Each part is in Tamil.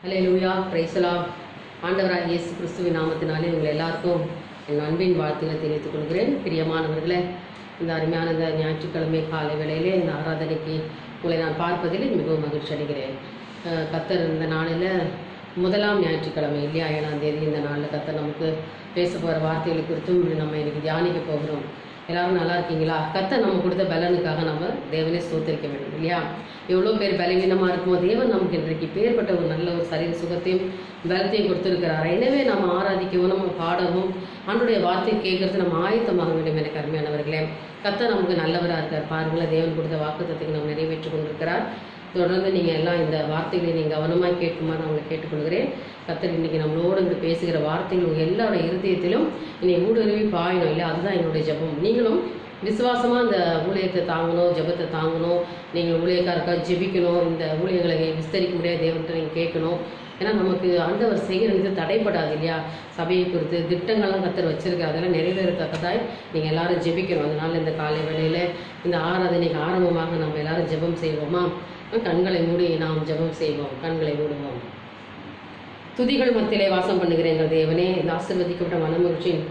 Hallelujah, praise the Lord. ஆண்டவராகிய இயேசு கிறிஸ்துவின் நாமத்தினாலே உங்கள் எல்லாருக்கும் என் அன்பின் வாழ்த்துக்களை தெரிவித்துக் கொள்கிறேன். பிரியமானவர்களே, இந்த அருமையான இந்த ஞாயிற்றுக்கிழமை காலை வேளையிலே இந்த ஆராதனைக்கு உங்களை நான் பார்ப்பதில் மிகவும் மகிழ்ச்சி அடைகிறேன். கர்த்தர் இந்த நாளில் முதலாம் ஞாயிற்றுக்கிழமை இல்லையா, 7ஆம் தேதி இந்த நாளில் கர்த்தர் நமக்கு பேச போகிற வார்த்தைகள் குறித்தும் நம்ம இன்னைக்கு தியானிக்க போகிறோம். எல்லாரும் நல்லா இருக்கீங்களா? கர்த்தர் நம்ம கொடுத்த பலனுக்காக நம்ம தேவனே ஸ்தோத்திரிக்க வேண்டும் இல்லையா. எவ்வளோ பேர் பலவீனமாக இருக்குமோ தேவன் நமக்கு இன்றைக்கு பேர்பட்ட ஒரு நல்ல ஒரு சரீர சுகத்தையும் பலத்தையும் கொடுத்துருக்கிறார். எனவே நம்ம ஆராதிக்கவும் நம்ம பாடவும் அவனுடைய வார்த்தையை கேட்கறது நம்ம ஆயத்தமாக வேண்டும். எனக்கு அருமையானவர்களே, கர்த்தர் நமக்கு நல்லவராக இருக்கார். பாருங்களேன், தேவன் கொடுத்த வாக்குத்தத்தத்தை நம்ம நிறைவேற்றி கொண்டிருக்கிறார். தொடர்ந்து நீங்கள் எல்லாம் இந்த வார்த்தைகளை நீங்கள் கவனமாக கேட்குமாறு நான் உங்களை கேட்டுக்கொள்கிறேன். கர்த்தர் இன்னைக்கு நம்மளோடு இங்கே பேசுகிற வார்த்தைகள் உங்கள் எல்லாரோட இருதயத்திலும் இன்னைக்கு ஊடுருவி பாயணும் இல்லை. அதுதான் என்னுடைய ஜெபம். நீங்களும் விசுவாசமாக இந்த ஊழியத்தை தாங்கணும், ஜெபத்தை தாங்கணும். நீங்கள் ஊழியக்காரருக்காக ஜெபிக்கணும். இந்த ஊழியர்களை விஸ்தரிக்க முடியாது தேவன்கிட்ட நீங்கள் கேட்கணும். ஏன்னா நமக்கு ஆண்டவர் செய்கிறது தடைப்படாது இல்லையா. சபையை குறித்து திட்டங்கள்லாம் கர்த்தர் வச்சிருக்காரு, அதெல்லாம் நிறைவேறத்தக்கதாய் நீங்கள் எல்லாரும் ஜெபிக்கணும். அதனால இந்த காலை வேளையில் இந்த ஆராதனைக்கு ஆரம்பமாக நம்ம எல்லாரும் ஜெபம் செய்வோமா? கண்களை மூடி நாம் ஜெபம் செய்வோம். கண்களை மூடுவோம். துதிகள் மத்தியிலே வாசம் பண்ணுகிற எங்கள் தேவனே, இந்த ஆசீர்வதிக்கப்பட்ட மனமகிழ்ச்சியின்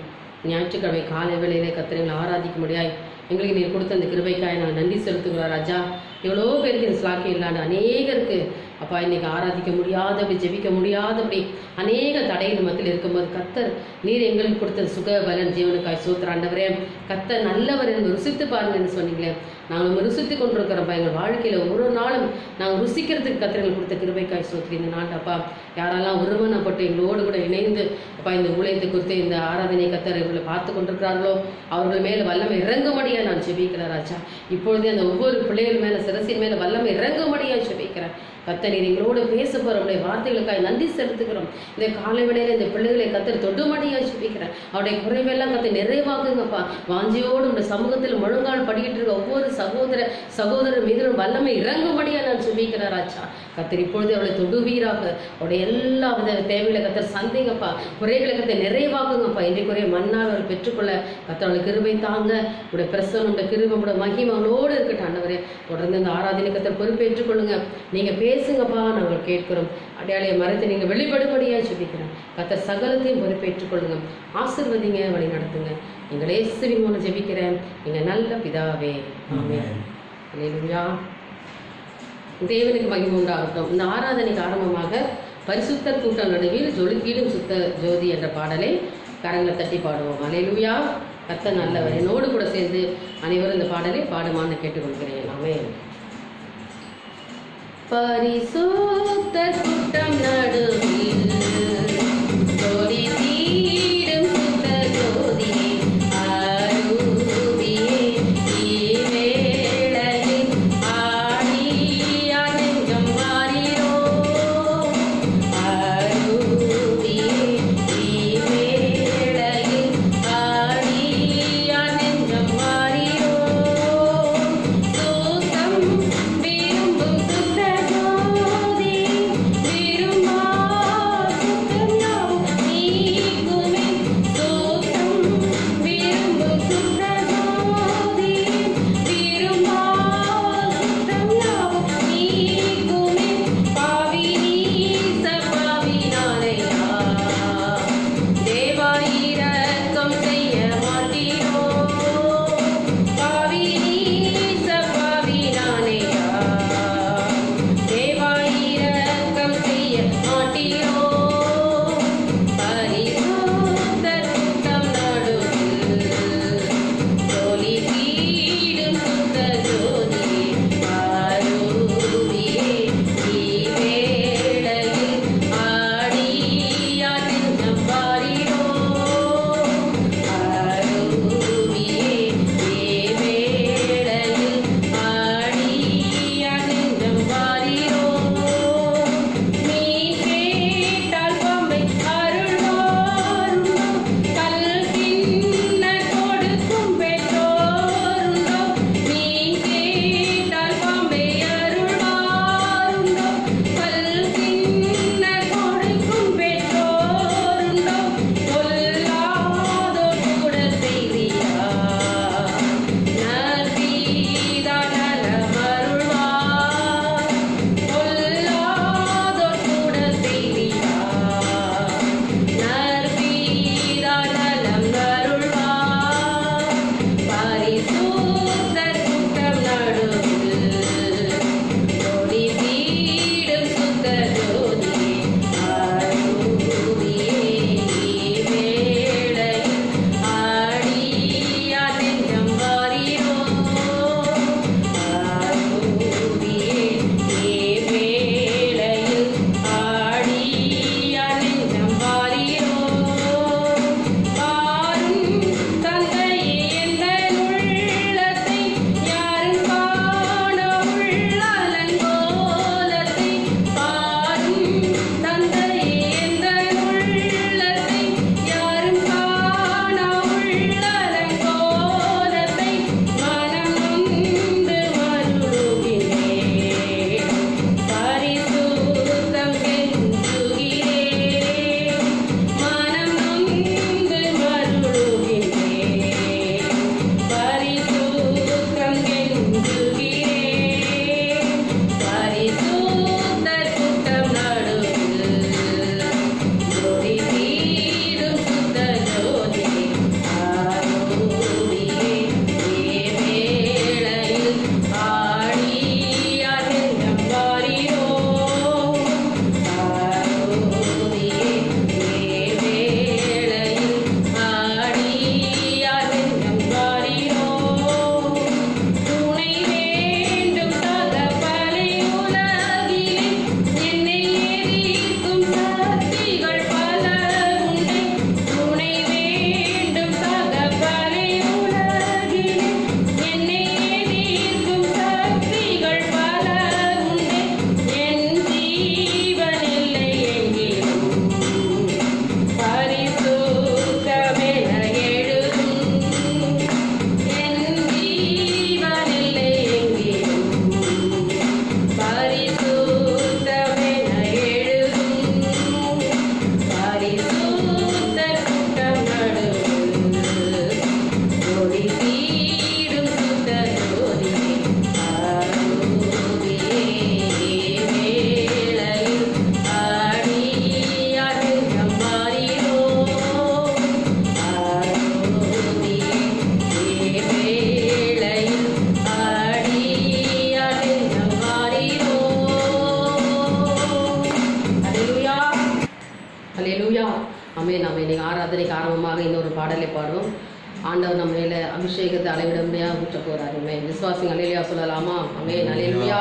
ஞாயிற்றுக்கிழமை காலை வேளையிலே கர்த்தரை ஆராதிக்க முடியாது எங்களுக்கு நீர் கொடுத்த அந்த கிருபைக்காய் நாங்கள் நன்றி செலுத்துகிறோம் ராஜா. எவ்வளோ பேருக்கு இந்த ஸ்லாக்கி இல்லாண்டு அநேகருக்கு அப்பா இன்னைக்கு ஆராதிக்க முடியாதபடி ஜெபிக்க முடியாதபடி அநேக தடையின் மத்தியில் இருக்கும்போது கர்த்தர் நீர் எங்களுக்கு கொடுத்த சுக பலன் ஜீவனுக்காய் சோத்திர ஆண்டவரே. கர்த்தர் நல்லவர் என்று ருசித்து பாருங்கன்னு சொன்னீங்களே, நாங்கள் ருசித்து கொண்டிருக்கிறோம்ப்பா. எங்கள் வாழ்க்கையில் ஒரு நாளும் நாங்கள் ருசிக்கிறதுக்கு கர்த்தர்கள் கொடுத்த கிருபைக்காய் சோத்திரி இந்த நாள் அப்பா. யாரெல்லாம் ஒருமனப்பட்டு எங்களோடு கூட இணைந்து அப்பா இந்த ஊழியத்தை குறித்து இந்த ஆராதனை கர்த்தர் இவர்களை பார்த்து கொண்டிருக்கிறார்களோ அவர்கள் மேலே வல்லமை இறங்கும்படியா நான் ஜெபிக்கிறேன் ராஜா. இப்பொழுதே அந்த ஒவ்வொரு பிள்ளைகள் மேலே சிரசின் மேலே வல்லமை இறங்கும்படியா ஜெபிக்கிறேன். கர்த்தர் நீர் எங்களோடு பேச போகிறோம் வார்த்தைகளுக்காக நன்றி செலுத்துகிறோம். இந்த காலை வேளையில இந்த பிள்ளைகளை கர்த்தர் தொடுமடியா ஜெபிக்கிறேன். அவருடைய குறைவெல்லாம் கர்த்தர் நிறைவாக்குங்கப்பா. வாஞ்சியோடு உடைய சமூகத்தில் முழங்கால் படிக்கிட்டு இருக்க ஒவ்வொரு சகோதரர் மீது வல்லமை இறங்கும்படியா நான் ஜெபிக்கிறேன் ராஜா. கர்த்தர் இப்பொழுது அவளை தொடுவீராக. அவருடைய எல்லா வித தேவைகளை கர்த்தர் சந்தைங்கப்பா. குறைகளை கர்த்தர் நிறைவாக்குங்கப்பா. இன்றைக்குரிய மன்னாவை அவள் பெற்றுக்கொள்ள கர்த்தர் அவளை கிருபை தாங்க. உடைய பிரசனம் உடைய கிருபை உடைய மகிமை அவளோடு இருக்கட்டும் ஆண்டவரே. தொடர்ந்து இந்த ஆராதனை கர்த்தர் பொறுப்பேற்றுக் கொள்ளுங்க. நீங்க பேசுங்கப்பா, நாங்கள் கேட்கிறோம். அடையாளைய மறைத்து நீங்க வெளிப்படும்படியா ஜெபிக்கிறேன். கர்த்தர் சகலத்தையும் பொறுப்பேற்றுக் கொள்ளுங்க. ஆசீர்வதிங்க, வழி நடத்துங்க. எங்கள் இயேசுவின் மூலம் ஜெபிக்கிறேன் எங்க நல்ல பிதாவே, ஆமென். அல்லேலூயா. தேவனுக்கு மகிமை உண்டாகட்டும். இந்த ஆராதனைக்கு ஆரம்பமாக பரிசுத்தர் கூட்டம் நடுவில் ஜொலிக்கிடும் சுத்த ஜோதி என்ற பாடலை கரங்களை தட்டி பாடுவோம். அல்லேலூயா. கர்த்தர் நல்லவர். என்னோடு கூட சேர்ந்து அனைவரும் இந்த பாடலை பாடுமான்னு கேட்டுக்கொள்கிறேன். ஆமென். பரிசுத்தர் கூட்டம் நடுவில் ஜொலிக்கிடும் சுத்த ஜோதியே விரும்பும் அல்லேலூயா. ஆமென். ஆமென். இன்னைக்கு ஆராதனைக்கு ஆரம்பமாக இன்னொரு பாடலை பாடுவோம். ஆண்டவர் நம்ம மேலே அபிஷேகத்தை அளவிட முடியாது ஊற்ற போகிறாருமே. விசுவாசிங்க அல்லேலூயா சொல்லலாமா? ஆமென். அல்லேலூயா.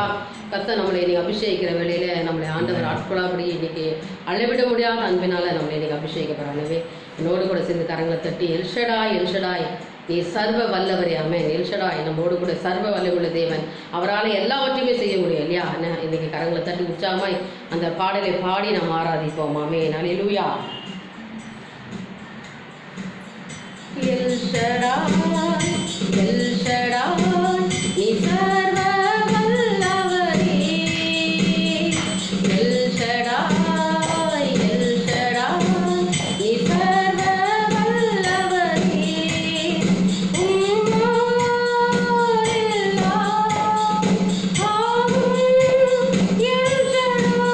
கர்த்தர் நம்மளை இன்னைக்கு அபிஷேகிக்கிற வேளையில நம்மளை ஆண்டவர் ஆட்கொள்ளாபடி இன்னைக்கு அளவிட முடியாத அன்பினால நம்மளை இன்னைக்கு அபிஷேகிக்கிறானவே. என்னோடு கூட சேர்ந்து கரங்களை தட்டி எல்ஷடாய் எல்ஷடாய் நீ சர்வ வல்லவரே. ஆமென். எல்ஷடாய் நம்மோடு கூட சர்வ வல்லமுள்ள தேவன். அவரால் எல்லாவற்றையுமே செய்ய முடியும் இல்லையா? இன்னைக்கு கரங்களை தட்டி உற்சாகமாய் அந்த பாடலை பாடி நாம் ஆராதிப்போம். ஆமென். அல்லேலூயா. எல்ஷடாய் எல்ஷடாய் நீ சர்வ வல்லவரே. எல்ஷடாய் எல்ஷடாய் நீ சர்வ வல்லவரே. உம்மால் எல்லாம் ஆகும். எல்ஷடாய்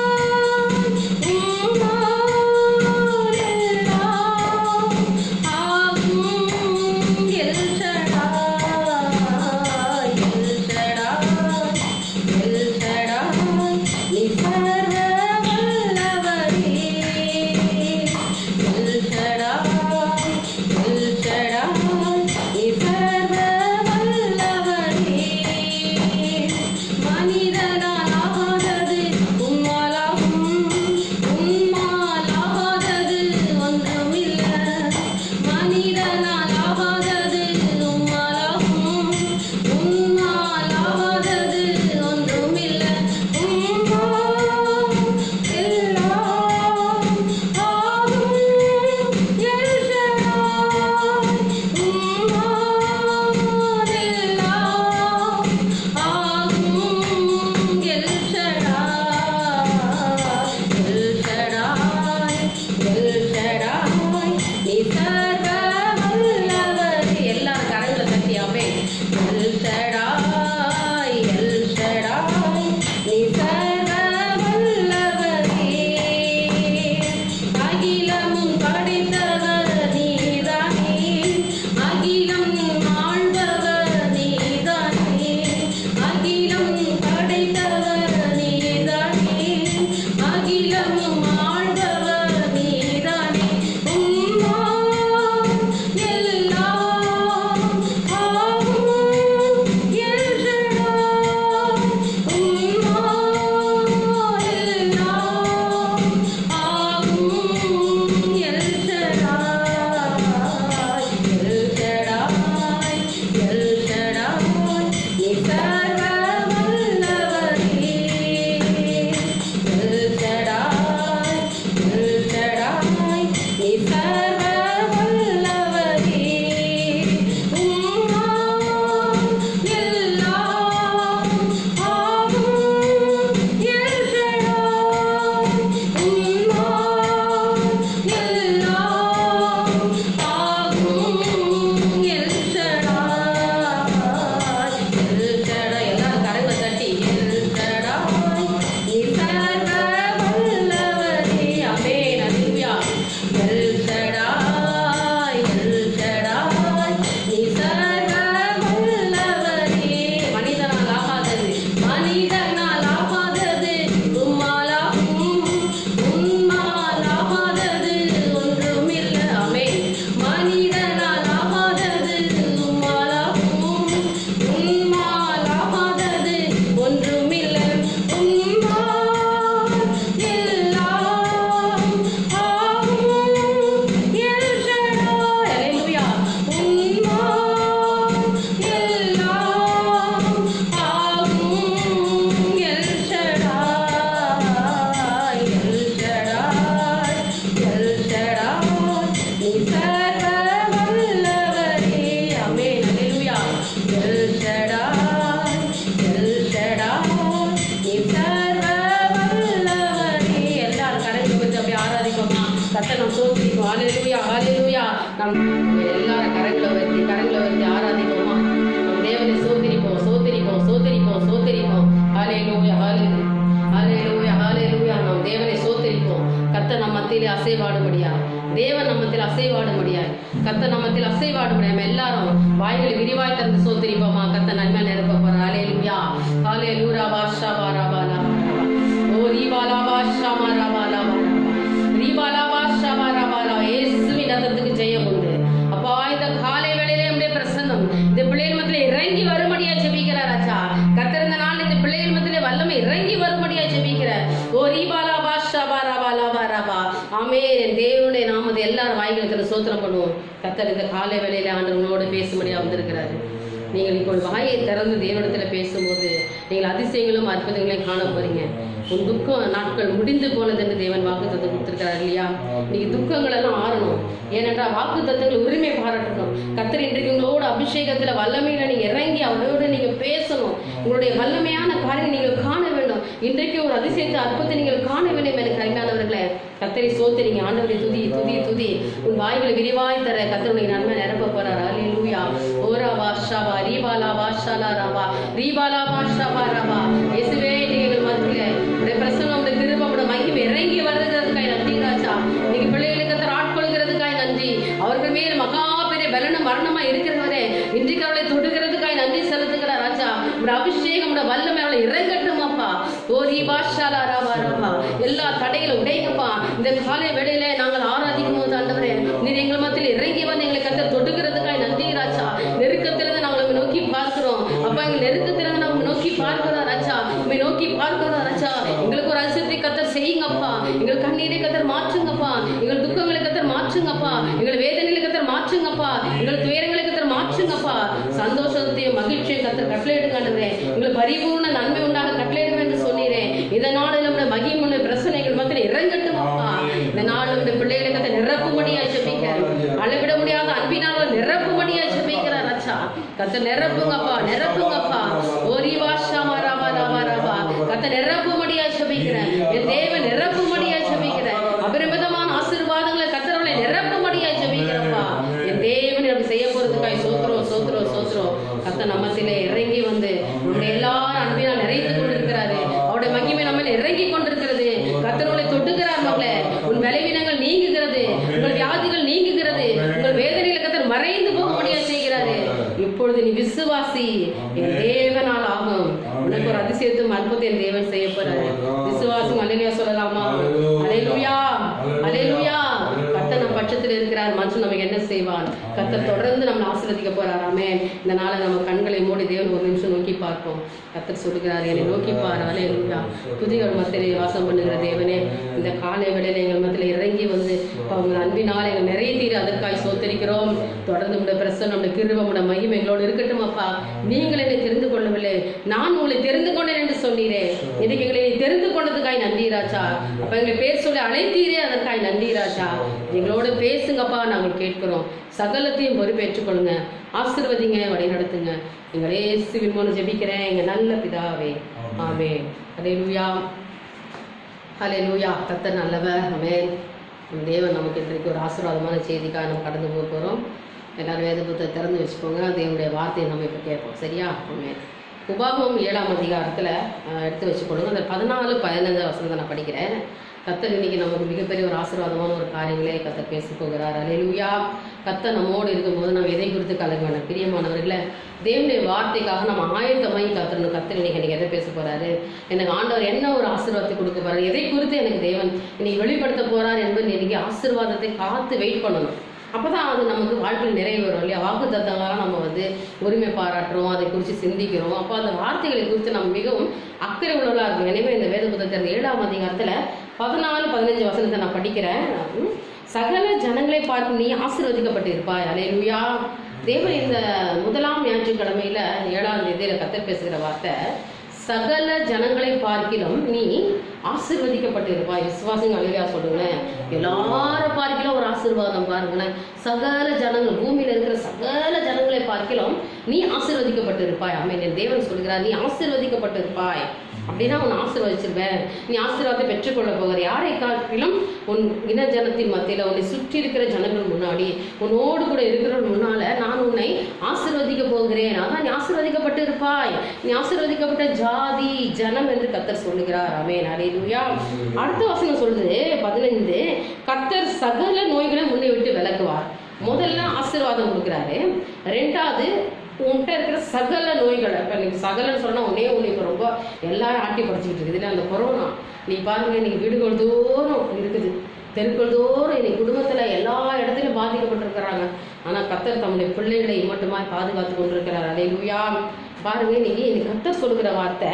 உம்மால் எல்லாம் ஆகும். கர்த்தர் சோத்திரிப்போம். ஹல்லேலூயா ஹல்லேலூயா. நம் எல்லாரும் கரங்களை வைத்து ஆராதிப்போமா. நம் தேவனை சோத்திரிப்போம் சோத்திரிப்போம் சோத்திரிப்போம் சோத்திரிப்போம். ஹல்லேலூயா ஹல்லேலூயா ஹல்லேலூயா ஹல்லேலூயா. நம் தேவனை சோத்திரிப்போம். கர்த்தர் நம் மத்தியிலே அசைவாடும்படியா, தேவன் நம்மத்தில் அசைவாடும்படியா, கர்த்தர் நம்மத்தில் அசைவாடும்படியா நம்ம எல்லாரும் வாய்களை விரிவாய் திறந்து சோத்திரிப்போமா. கர்த்தர் நன்மை நிரப்ப போற. ஹல்லேலூயா ஹல்லேலூயா. பாஷா பாரா பாலா ஓ ரீபாலா பாஷா மாரா பாலா ரீபாலா பாஷா ஆமென். என் தேவனுடைய நாமத்தை எல்லாரும் வாய்களுக்கு சோத்திரம் பண்ணுவோம். கர்த்தர் இந்த காலை வேளையில ஆண்டவர்களோடு பேசும்படியா வந்திருக்கிறாரு. நீங்கள் இப்போ வாயை திறந்து தேவனிடத்தில் பேசும்போது நீங்கள் அதிசயங்களும் அற்புதங்களையும் காண போறீங்க. உன் துக்கம் நாட்கள் முடிந்து போனது என்று தேவன் வாக்கு தத்துவம் கொடுத்திருக்கிறார் இல்லையா? நீங்க துக்கங்கள் எல்லாம் ஆறணும். ஏனென்றால் வாக்கு தத்துவங்கள் உரிமை பாராட்டணும். கர்த்தர் இன்றைக்கு உங்களோட அபிஷேகத்துல வல்லமையில நீங்க இறங்கி அவரோட நீங்க பேசணும். உங்களுடைய வல்லமையான காரியம் நீங்கள் காண வேண்டும். இன்றைக்கு ஒரு அதிசயத்தை அற்புதத்தை நீங்கள் காண வேண்டும். எனக்கு அருமையானவர்களே, கர்த்தரை சோத்திரிங்க. ஆண்டவரை துதி துதி துதி. உன் வாய்களை விரிவாய் தர கர்த்தருடைய நன்மை நிரப்ப போறார். அல்லேலூயா. ஓரா வாஷாவா ரீபாலா வாஷாலா ராவா ரீபாலா வாஷாவா ராவா. இயேசுவே, நீங்கள் மத்தியிலே உடைய பிரசன்னம் உடைய கிருபை உடைய மகிமை இறங்கி வருகிறதுக்காய் நன்றி ராஜா. நீங்க பிள்ளைகளுக்கு கர்த்தர் ஆட்கொள்கிறதுக்காய் நன்றி. அவர்கள் மேல் மகா பெரிய பலனும் மரணமா இருக்கிறவரே இன்றைக்கு அவளை தொடுகிறதுக்காய் நன்றி செலுத்துகிறார் ராஜா. உடைய அபிஷேகம் உடைய வல்லமை அவளை இறங்கட்டும் அப்பா. ஓ ரீபாஷாலா ராவா ராவா. எல்லா தடைகளும் உடையப்பா. இந்த காலை வேளையில நாங்கள் ஆராதிக்கும் போது ஆண்டவரே நீர் எங்கள் மத்தியில் இறங்கி வந்து எங்களை கர்த்தர் தொடுகிறதுக்காய் நன்றி ராஜா. நெருக்கத்திலிருந்து நாங்கள் நோக்கி பார்க்கிறோம் அப்பா. எங்கள் நெருக்கத்திலிருந்து நாங்கள் நோக்கி பார்க்கிறோம் ராஜா. உண்மை நோக்கி பார்க்கிறோம் ராஜா. எங்களுக்கு ஒரு அதிசயத்தை கர்த்தர் செய்யுங்கப்பா. எங்கள் கண்ணீரை கர்த்தர் மாற்றுங்கப்பா. எங்கள் துக்கங்களை கர்த்தர் மாற்றுங்கப்பா. எங்கள் வேதனைகளை கர்த்தர் மாற்றுங்கப்பா. எங்கள் துயரங்களை கர்த்தர் மாற்றுங்கப்பா. சந்தோஷத்தையும் மகிழ்ச்சியும் கர்த்தர் கட்டளையிடுங்க ஆண்டவரே. எங்களுக்கு பரிபூர்ண நன்மை உண்டாக கட்டளையிடுங்க என்று சொன்னீரே. இந்த நாளில் நம்முடைய மகிமுள்ள பிரச்சனைகள் மத்தியில் இறங்கட்டும் அப்பா. இந்த நாள் நம்முடைய பிள்ளைகளை கர்த்தர் நிரப்பும்படியா ஜெபிக்கிறேன். அளவிட முடியாத அன்பினால் நிரப்பும்படியா ஜெபிக்கிறார் ராஜா. கர்த்தர் நிரப்புங்கப்பா, நிரப்புங்கப்பா. ஓரி வாஷாமா ராவா ராவா ராவா. கர்த்தர் நிரப்பும்படியா ஜெபிக்கிறேன். என் தேவன் நிரப்பும்படியா ஜெபிக்கிறேன். அபரிமிதமான ஆசீர்வாதங்களை கர்த்தர்களை நிரப்பும்படியா ஜெபிக்கிறப்பா. என் தேவன் அப்படி செய்ய போறதுக்காய் சோத்திரம் சோத்திரம் சோத்திரம். கர்த்தர் நம்மத்திலே இறங்கி வந்து நம்முடைய எல்லாரும் அன்பினால் நிறைத்து கொண்டிருக்கிறாரு. அவருடைய மகிமை நம்ம இறங்கி கொண்டிருக்கிறது. கர்த்தர்களை தொட்டுகிறார் மகளே. உன் பலவீனங்கள் நீங்குகிறது. உங்கள் வியாதிகள் நீங்குகிறது. உங்கள் வேதனைகளை கர்த்தர் மறைந்து போகும்படியா செய்கிறாரு. இப்பொழுது நீ விசுவாசி. என் தேவனால் ஆகும். உனக்கு ஒரு அதிசயத்தும் அற்புதம் என் தேவன் செய்ய போறாரு. விசுவாசம். அல்லேலூயா சொல்லலாமா? அல்லேலூயா அல்லேலூயா. கர்த்தர் நம் பட்சத்தில் இருக்கிறார். மனுஷன் நமக்கு என்ன செய்வான்? கர்த்தர் தொடர்ந்து நம்மளை ஆசீர்வதிக்க போறார். ஆமென். இந்த நாளை நம்ம கண்களை மூடி தேவன் ஒரு நிமிஷம் நோக்கி பார்ப்போம். கர்த்தர் சொல்லுகிறார், என்னை நோக்கி பார். அல்லேலூயா. துதிகள் மத்தியிலே வாசம் பண்ணுகிற தேவனே, இந்த காலை வேளையில எங்கள் மத்தியில் இறங்கி வந்து உங்கள் அன்பினால் எங்கள் நிறைய தீர அதற்காய் சோத்தரிக்கிறோம். தொடர்ந்து உடைய பிரசன்னம் உடைய கிருபை உடைய மகிமை எங்களோடு இருக்கட்டும் அப்பா. நீங்கள் என்னை தெரிந்து கொள்ளவில்லை, நான் உங்களை தெரிந்து கொண்டேன் என்று சொன்னீரே. இன்னைக்கு எங்களை தெரிந்து கொண்டதுக்காய் நன்றி ராஜா. அப்ப எங்களை பேர் சொல்லி அழைத்தீரே, அதற்காய் நன்றி ராஜா. எங்களோட பேசுங்கப்பா, நாங்கள் கேட்கிறோம். சகலத்தையும் பொறுப்பேற்றுக் கொள்ளுங்க. ஆசீர்வதிங்க, வழி நடத்துங்க. எங்கள் இயேசுவின் மூலம் ஜெபிக்கிறேன் எங்க நல்ல பிதாவே. ஆமென். அல்லேலூயா அல்லேலூயா. கர்த்தர் நல்லவர். ஆமென். தேவன் நமக்கு இன்றைக்கு ஒரு ஆசீர்வாதமான செய்திக்காக நம்ம கடந்து போக போகிறோம். எல்லாரும் வேத புத்தகத்தை திறந்து வச்சுக்கோங்க. தேவனுடைய வார்த்தையை நம்ம இப்போ கேட்போம். சரியா? ஆமென். உபாகமம் 7ஆம் அதிகாரத்தில் எடுத்து வச்சுக்கொள்ளுங்க. அந்த 14-15 வசனத்தை நான் படிக்கிறேன். கர்த்தர் இன்னைக்கு நமக்கு மிகப்பெரிய ஒரு ஆசீர்வாதமான ஒரு காரியங்களே கர்த்தர் பேச போகிறார். அல்லேலூயா. கர்த்தர் நம்மோடு இருக்கும்போது நம்ம எதை குறித்து கலங்க வேண்டாம். பிரியமானவர்களே, தேவனுடைய வார்த்தைக்காக நம்ம ஆயத்தமாகி காத்திரணும். கர்த்தர் இன்னைக்கு எதை பேச போறாரு, எனக்கு ஆண்டவர் என்ன ஒரு ஆசீர்வாதத்தை கொடுக்க போறாரு, எதை குறித்து எனக்கு தேவன் இன்னைக்கு வெளிப்படுத்த போறார் என்பது இன்னைக்கு ஆசீர்வாதத்தை காத்து வெயிட் பண்ணணும். அப்போதான் அது நமக்கு வாழ்க்கையில் நிறைவு வரும் இல்லையா? வாக்கு தத்தங்களாக நம்ம வந்து உரிமை பாராட்டுறோம், அதை குறித்து சிந்திக்கிறோம். அப்போ அந்த வார்த்தைகளை குறித்து நம்ம மிகவும் அக்கறை உள்ளவர்களாக இருக்கும். எனவே இந்த வேத புத்தகத்தில் 7ஆம் அதிகாரத்தில் 14-15 வசனத்தை நான் படிக்கிறேன். சகல ஜனங்களை பார்க்கும் நீ ஆசீர்வதிக்கப்பட்டு இருப்பாய். அல்லேலூயா. தேவன் இந்த முதலாம் ஞாயிற்றுக்கிழமையில 7ஆம் தேதியில கர்த்தர் பேசுகிற வார்த்தை, சகல ஜனங்களை பார்க்கிலும் நீ ஆசீர்வதிக்கப்பட்டு இருப்பாய். விசுவாசிங்க அல்லேலூயா சொல்லுங்க. எல்லாரும் பார்க்கிலும் ஒரு ஆசீர்வாதம் பாருங்களேன். சகல ஜனங்கள், பூமியில இருக்கிற சகல ஜனங்களை பார்க்கிலும் நீ ஆசீர்வதிக்கப்பட்டு இருப்பாய். ஆமென். என் தேவன் சொல்கிறார், நீ ஆசீர்வதிக்கப்பட்டு இருப்பாய். அப்படின்னா உன்னை ஆசீர்வதிச்சிருவேன். நீ ஆசீர்வாதத்தை பெற்றுக்கொள்ள போகிற. யாரை காட்டிலும் உன் இன ஜனத்தின் மத்தியில, உன்னை சுற்றி இருக்கிற ஜனங்கள் முன்னாடி, உன்னோடு கூட இருக்கிறவர்கள் முன்னால நான் உன்னை ஆசீர்வதிக்க போகிறேன். அதான் நீ ஆசீர்வதிக்கப்பட்டு இருப்பாய். நீ ஆசீர்வதிக்கப்பட்ட ஜாதி ஜனம் என்று கர்த்தர் சொல்லுகிறார். ஆமென். அல்லேலூயா. அடுத்த வசனம் சொல்றது 15, கர்த்தர் சகல நோய்களை முன்னே விட்டு விலக்குவார். முதல்ல ஆசீர்வாதம் கொடுக்குறாரு. ரெண்டாவது, உன்கிட்ட இருக்கிற சகல நோய்களை, இப்போ நீங்க சகலன்னு சொன்னா உன்னே இப்போ ரொம்ப எல்லாரும் ஆட்டி படைச்சிக்கிட்டு இருக்குது இல்லை? அந்த கொரோனா நீ பாருங்க, இன்னைக்கு வீடுகள் தோறும் இருக்குது, தெருக்கள் தோறும் இன்னைக்கு குடும்பத்துல எல்லா இடத்துலையும் பாதிக்கப்பட்டிருக்கிறாங்க. ஆனா கர்த்தர் தம்முடைய பிள்ளைகளை மட்டுமா பாதுகாத்து கொண்டிருக்கிறார். அல்லேலூயா. பாருங்க, இன்னைக்கு கர்த்தர் சொல்லுகிற வார்த்தை,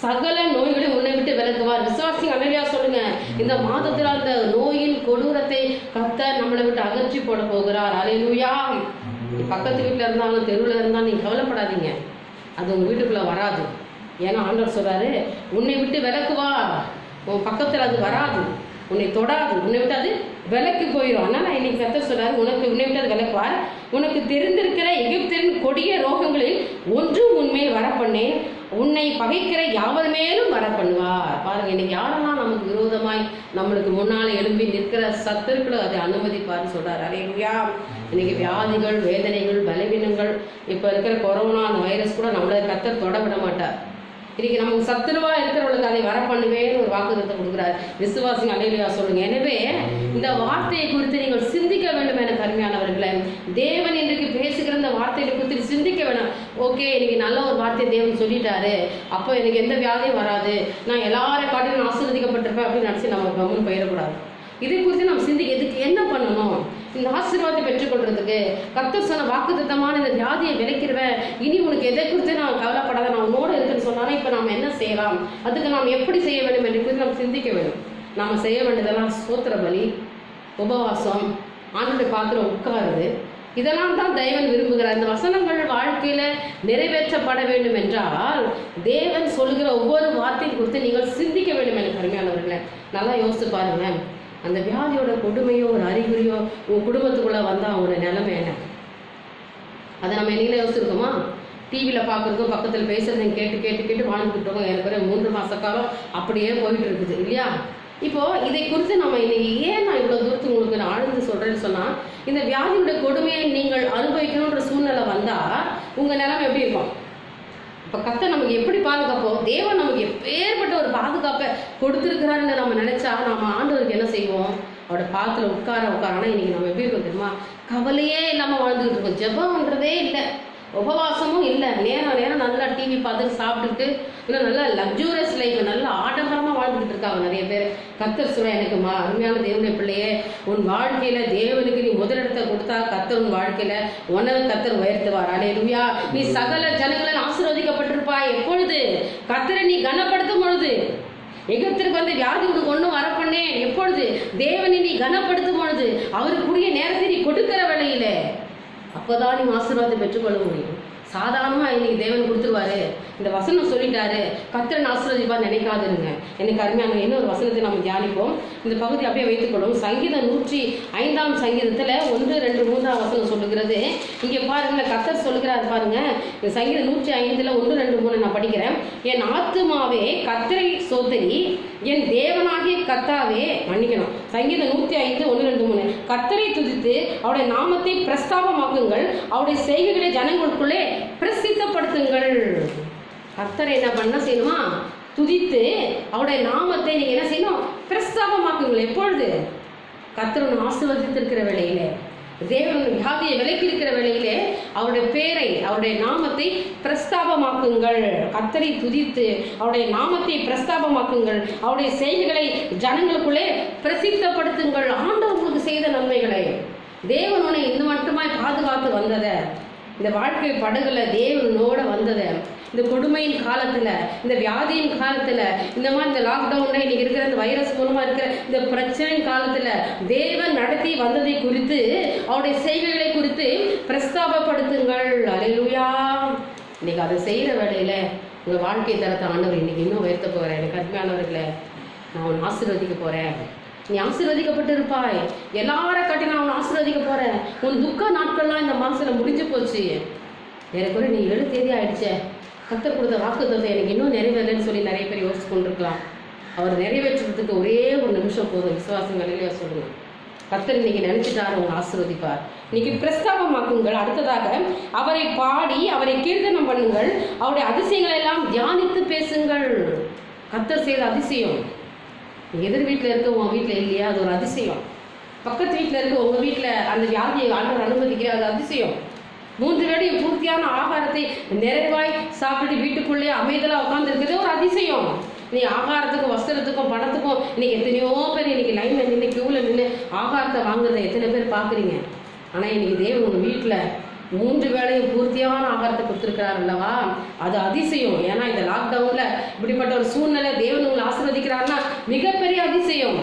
சகல நோய்களை உன்னை விட்டு விலக்குவார். விசுவாசி அல்லேலூயா சொல்லுங்க. இந்த மாதத்துல அந்த நோயின் கொடு கர்த்தர் நம்மளை விட்டு அகற்றி போட போகிறார். அல்லேலூயா. பக்கத்து வீட்டில் இருந்தாலும் தெருவில் இருந்தாலும் நீங்கள் கவலைப்படாதீங்க, அது உங்கள் வீட்டுக்குள்ளே வராது. ஏன்னா ஆண்டவர் சொல்கிறாரு, உன்னை விட்டு விலக்குவா, உன் பக்கத்தில் அது வராது, உன்னை தொடாது, உன்னை விட்டு அது விலக்கு போயிடும். ஆனால் இன்னைக்கு கர்த்தர் சொல்றாரு, உன்னை விட்டு அது விலக்குவார். உனக்கு தெரிந்திருக்கிற எகிப்தின் கொடிய ரோகங்களில் ஒன்றும் உன்மேல் வரப்பண்ணேன், உன்னை பகைக்கிற யாவர் மேலும் வர பண்ணுவார். பாருங்க, இன்னைக்கு யாரெல்லாம் நமக்கு விரோதமாய் நம்மளுக்கு முன்னால எழும்பி நிற்கிற சத்துருக்களை அதை அனுமதிப்பார்னு சொல்றாரு. அல்லேலூயா. இன்னைக்கு வியாதிகள், வேதனைகள், பலவீனங்கள், இப்போ இருக்கிற கொரோனா வைரஸ் கூட நம்மளை கர்த்தர் தொட விட மாட்டார். இன்னைக்கு நமக்கு சத்துருவா இருக்கிறவங்களுக்கு அதை வர பண்ணுவேன்னு ஒரு வாக்குறுதி கொடுக்குறாரு. விசுவாசிங்க அல்லேலூயா சொல்லுங்க. எனவே இந்த வார்த்தையை குறித்து நீங்கள் சிந்திக்க வேண்டும் என கருமையானவர்களே. தேவன் இன்றைக்கு பேசுகிற இந்த வார்த்தையை குறித்து சிந்திக்க வேணும். ஓகே, இன்னைக்கு நல்ல ஒரு வார்த்தையை தேவன் சொல்லிட்டாரு, அப்போ எனக்கு எந்த வியாதியும் வராது, நான் எல்லாரை காட்டிலும் ஆசீர்வதிக்கப்பட்டிருப்பேன் அப்படின்னு நினச்சி நம்ம கவனம் போயிடக்கூடாது. இதை குறித்து நாம் சிந்திக்க, இதுக்கு என்ன பண்ணணும், இந்த ஆசீர்வாதத்தை பெற்றுக்கொள்றதுக்கு கர்த்தர் சொன்ன வாக்குத்தத்தமான இந்த வியாதியை விளைக்கிறவன், இனி உனக்கு எதை குறித்து நான் கவலைப்படாத, நான் உன்னோட இருக்குன்னு சொன்னாலும் இப்போ நாம் என்ன செய்யலாம், அதுக்கு நாம் எப்படி செய்ய வேண்டும் என்று குறித்து நாம் சிந்திக்க வேண்டும். நாம் செய்ய வேண்டியதெல்லாம் ஸ்தோத்திர பலி, உபவாசம், ஆண்டவரை பார்க்குற உட்காருது, இதெல்லாம் தான் தேவன் விரும்புகிறார். இந்த வசனங்கள் வாழ்க்கையில நிறைவேற்றப்பட வேண்டும் என்றால் தேவன் சொல்லுகிற ஒவ்வொரு வார்த்தையை குறித்து நீங்கள் சிந்திக்க வேண்டும் என கருமையானவர்களே. நல்லா யோசிச்சு பாருங்க, அந்த வியாதியோட கொடுமையோ ஒரு அறிகுறியோ உங்க குடும்பத்துக்குள்ள வந்தா அவங்களோட நிலைமை என்ன, அதை நம்ம என்னையில யோசிச்சிருக்கோமா? டிவியில் பார்க்குறதும் பக்கத்தில் பேசுறதையும் கேட்டு கேட்டு கேட்டு வாழ்ந்துக்கிட்டோம். எனக்கு 3 மாச காலம் அப்படியே போயிட்டு இருக்குது இல்லையா? இப்போ இதை குறித்து நம்ம இன்னைக்கு ஏன் நான் இவ்வளோ தூரத்துக்கு உங்களுக்கு நான் ஆழ்ந்து சொல்றேன்னு சொன்னா, இந்த வியாதியுடைய கொடுமையை நீங்கள் அனுபவிக்கணுன்ற சூழ்நிலை வந்தா உங்க நிலைமை எப்படி இருக்கும்? இப்போ கர்த்தர் நமக்கு எப்படி பாதுகாப்போ, தேவன் நமக்கு எப்பேற்பட்ட ஒரு பாதுகாப்பை கொடுத்துருக்கிறான்னு நம்ம நினைச்சா நம்ம ஆண்டவருக்கு என்ன செய்வோம்? அவரோட பாத்துல உட்கார. ஆனால் இன்னைக்கு நம்ம எப்படி இருக்கோம் தெரியுமா? கவலையே இல்லாமல் வாழ்ந்துகிட்டு இருக்கோம். ஜெபம்ன்றதே இல்லை, உபவாசமும் இல்லை, நேரம் நல்லா டிவி பார்த்துட்டு சாப்பிட்டுட்டு இன்னும் நல்லா லக்ஸூரியஸ் லைஃப், நல்லா ஆடம்பரமாக வாழ்ந்துக்கிட்டு இருக்காங்க நிறைய பேர். கர்த்தர் சொல்ல, எனக்கு அருமையான தேவனுடைய பிள்ளையே, உன் வாழ்க்கையில தேவனுக்கு நீ முதலிடத்தை கொடுத்தா கர்த்தர் உன் வாழ்க்கையில உனக்கு கர்த்தர் உயர்த்துவார். அல்லேலூயா. நீ சகல ஜனங்களால் ஆசீர்வதிக்கப்பட்டிருப்பாய். எப்பொழுது? கர்த்தரை நீ கனப்படுத்தும் பொழுது. எகிப்திற்கு வந்து வியாதி உனக்கு ஒன்றும் வரப்பண்ணேன். எப்பொழுது? தேவனை நீ கனப்படுத்தும் பொழுது, அவருக்குரிய நேரத்தை நீ கொடுக்கிற வேளையில, அப்போதான் நீ ஆசீர்வாதத்தை பெற்றுக்கொள்ள முடியும். சாதாரணமாக இன்னைக்கு தேவன் கொடுத்துருவாரு, இந்த வசனம் சொல்லிட்டாரு, கர்த்தர் ஆசீர்வதிப்பா நினைக்காதுங்க. எனக்கு அருமையான இன்னொரு வசனத்தை நம்ம தியானிப்போம். இந்த பகுதி அப்படியே வைத்துக்கொள்ளும். சங்கீதம் 105 சங்கீதத்தில் 1, 2, 3 வசனம் சொல்லுகிறது. இங்கே பாருங்க, கர்த்தர் சொல்லுகிறாரு பாருங்க. இந்த சங்கீதம் 105 1, 2, 3 நான் படிக்கிறேன். என் ஆத்துமாவே கர்த்தரை சோதரி, என் தேவனாகிய கர்த்தாவே, மன்னிக்கணும், சங்கீதம் 105 1, 2, 3, கர்த்தரை துதித்து அவருடைய நாமத்தை பிரஸ்தாபமாக்குங்கள், அவருடைய செய்கைகளை ஜனங்களுக்குள்ளே பிரசித்தப்படுத்துங்கள். கர்த்தரை என்ன பண்ண செய்யணுமா? துதித்து அவருடைய நாமத்தை நீங்க என்ன செய்யணும்? பிரஸ்தாபமாக்குங்கள். எப்பொழுது? கர்த்தர் உன்னை ஆசீர்வதித்திருக்கிற வேளையிலே, தேவன் வியாதியை விலக்கி இருக்கிற வேளையிலே அவருடைய பேரை, அவருடைய நாமத்தை பிரஸ்தாபமாக்குங்கள். கர்த்தரை துதித்து அவருடைய நாமத்தை பிரஸ்தாபமாக்குங்கள், அவருடைய செய்திகளை ஜனங்களுக்குள்ளே பிரசித்தப்படுத்துங்கள். ஆண்டவர் உங்களுக்கு செய்த நன்மைகளை, தேவன் உன்னை இந்த மட்டுமாய் பாதுகாத்து வந்ததை, இந்த வாழ்க்கை படகுல தேவனோட வந்ததை, இந்த கொடுமையின் காலத்துல, இந்த வியாதியின் காலத்துல, இந்த மாதிரி இந்த லாக்டவுன்ல இன்னைக்கு இருக்கிற இந்த வைரஸ் மூலமா இருக்கிற இந்த பிரச்சனையின் காலத்துல தேவன் நடத்தி வந்ததை குறித்து, அவருடைய செய்கைகளை குறித்து பிரஸ்தாபப்படுத்துங்கள். அல்லேலூயா. இன்னைக்கு அதை செய்யற வேளையில உங்க வாழ்க்கை தரத்தை ஆண்டவர் இன்னைக்கு இன்னும் உயர்த்த போகிறேன். எனக்கு அருமையானவர்களே, நான் உன்னை ஆசீர்வதிக்க போறேன். நீ ஆசீர்வதிக்கப்பட்டு இருப்பாய். எல்லார காட்டி நான் உன்னை ஆசீர்வதிக்க போறேன். உன் துக்க நாட்கள்லாம் இந்த மாசத்துல முடிஞ்சு போச்சு. எனக்கு நீ 7 தேதி ஆயிடுச்சே, கர்த்தர் கொடுத்த வாக்குத்தத்தம் எனக்கு இன்னும் நிறைவேறலன்னு சொல்லி நிறைய பேர் யோசிச்சு கொண்டிருக்கலாம். அவர் நிறைவேற்றுறதுக்கு ஒரே ஒரு நிமிஷம் போதும். விசுவாசங்களிலே சொல்லுங்க, கர்த்தர் இன்னைக்கு நினைச்சிட்டாரு, உங்களை ஆசீர்வதிப்பார். இன்னைக்கு பிரஸ்தாபமாக்குங்கள். அடுத்ததாக அவரை பாடி அவரை கீர்த்தனம் பண்ணுங்கள், அவருடைய அதிசயங்களை எல்லாம் தியானித்து பேசுங்கள். கர்த்தர் செய்த அதிசயம் எதிர் வீட்டில் இருக்க உன் வீட்டில் இல்லையா? அது ஒரு அதிசயம். பக்கத்து வீட்டில் இருக்க உங்கள் வீட்டில் அந்த வியாதியை ஆண்டவர் அனுமதிக்கிற, அது அதிசயம். 3 வேளை பூர்த்தியான ஆகாரத்தை நிறைவாய் சாப்பிட்டு வீட்டுக்குள்ளே அமைதலாக உட்கார்ந்து இருக்கிறதே ஒரு அதிசயம். நீ ஆகாரத்துக்கும் வஸ்திரத்துக்கும் பணத்துக்கும் இன்னைக்கு எத்தனையோ பேர் இன்னைக்கு லைன்ல நின்று கியூவில் நின்று ஆகாரத்தை வாங்குறத எத்தனை பேர் பார்க்குறீங்க. ஆனால் இன்னைக்கு தேவன் உங்கள் வீட்டில் 3 வேளையும் பூர்த்தியான ஆகாரத்தை கொடுத்துருக்கிறார் அல்லவா? அது அதிசயம். ஏன்னா இந்த லாக்டவுன்ல இப்படிப்பட்ட ஒரு சூழ்நிலை தேவன் உங்களை ஆசீர்வதிக்கிறாருன்னா மிகப்பெரிய அதிசயம்.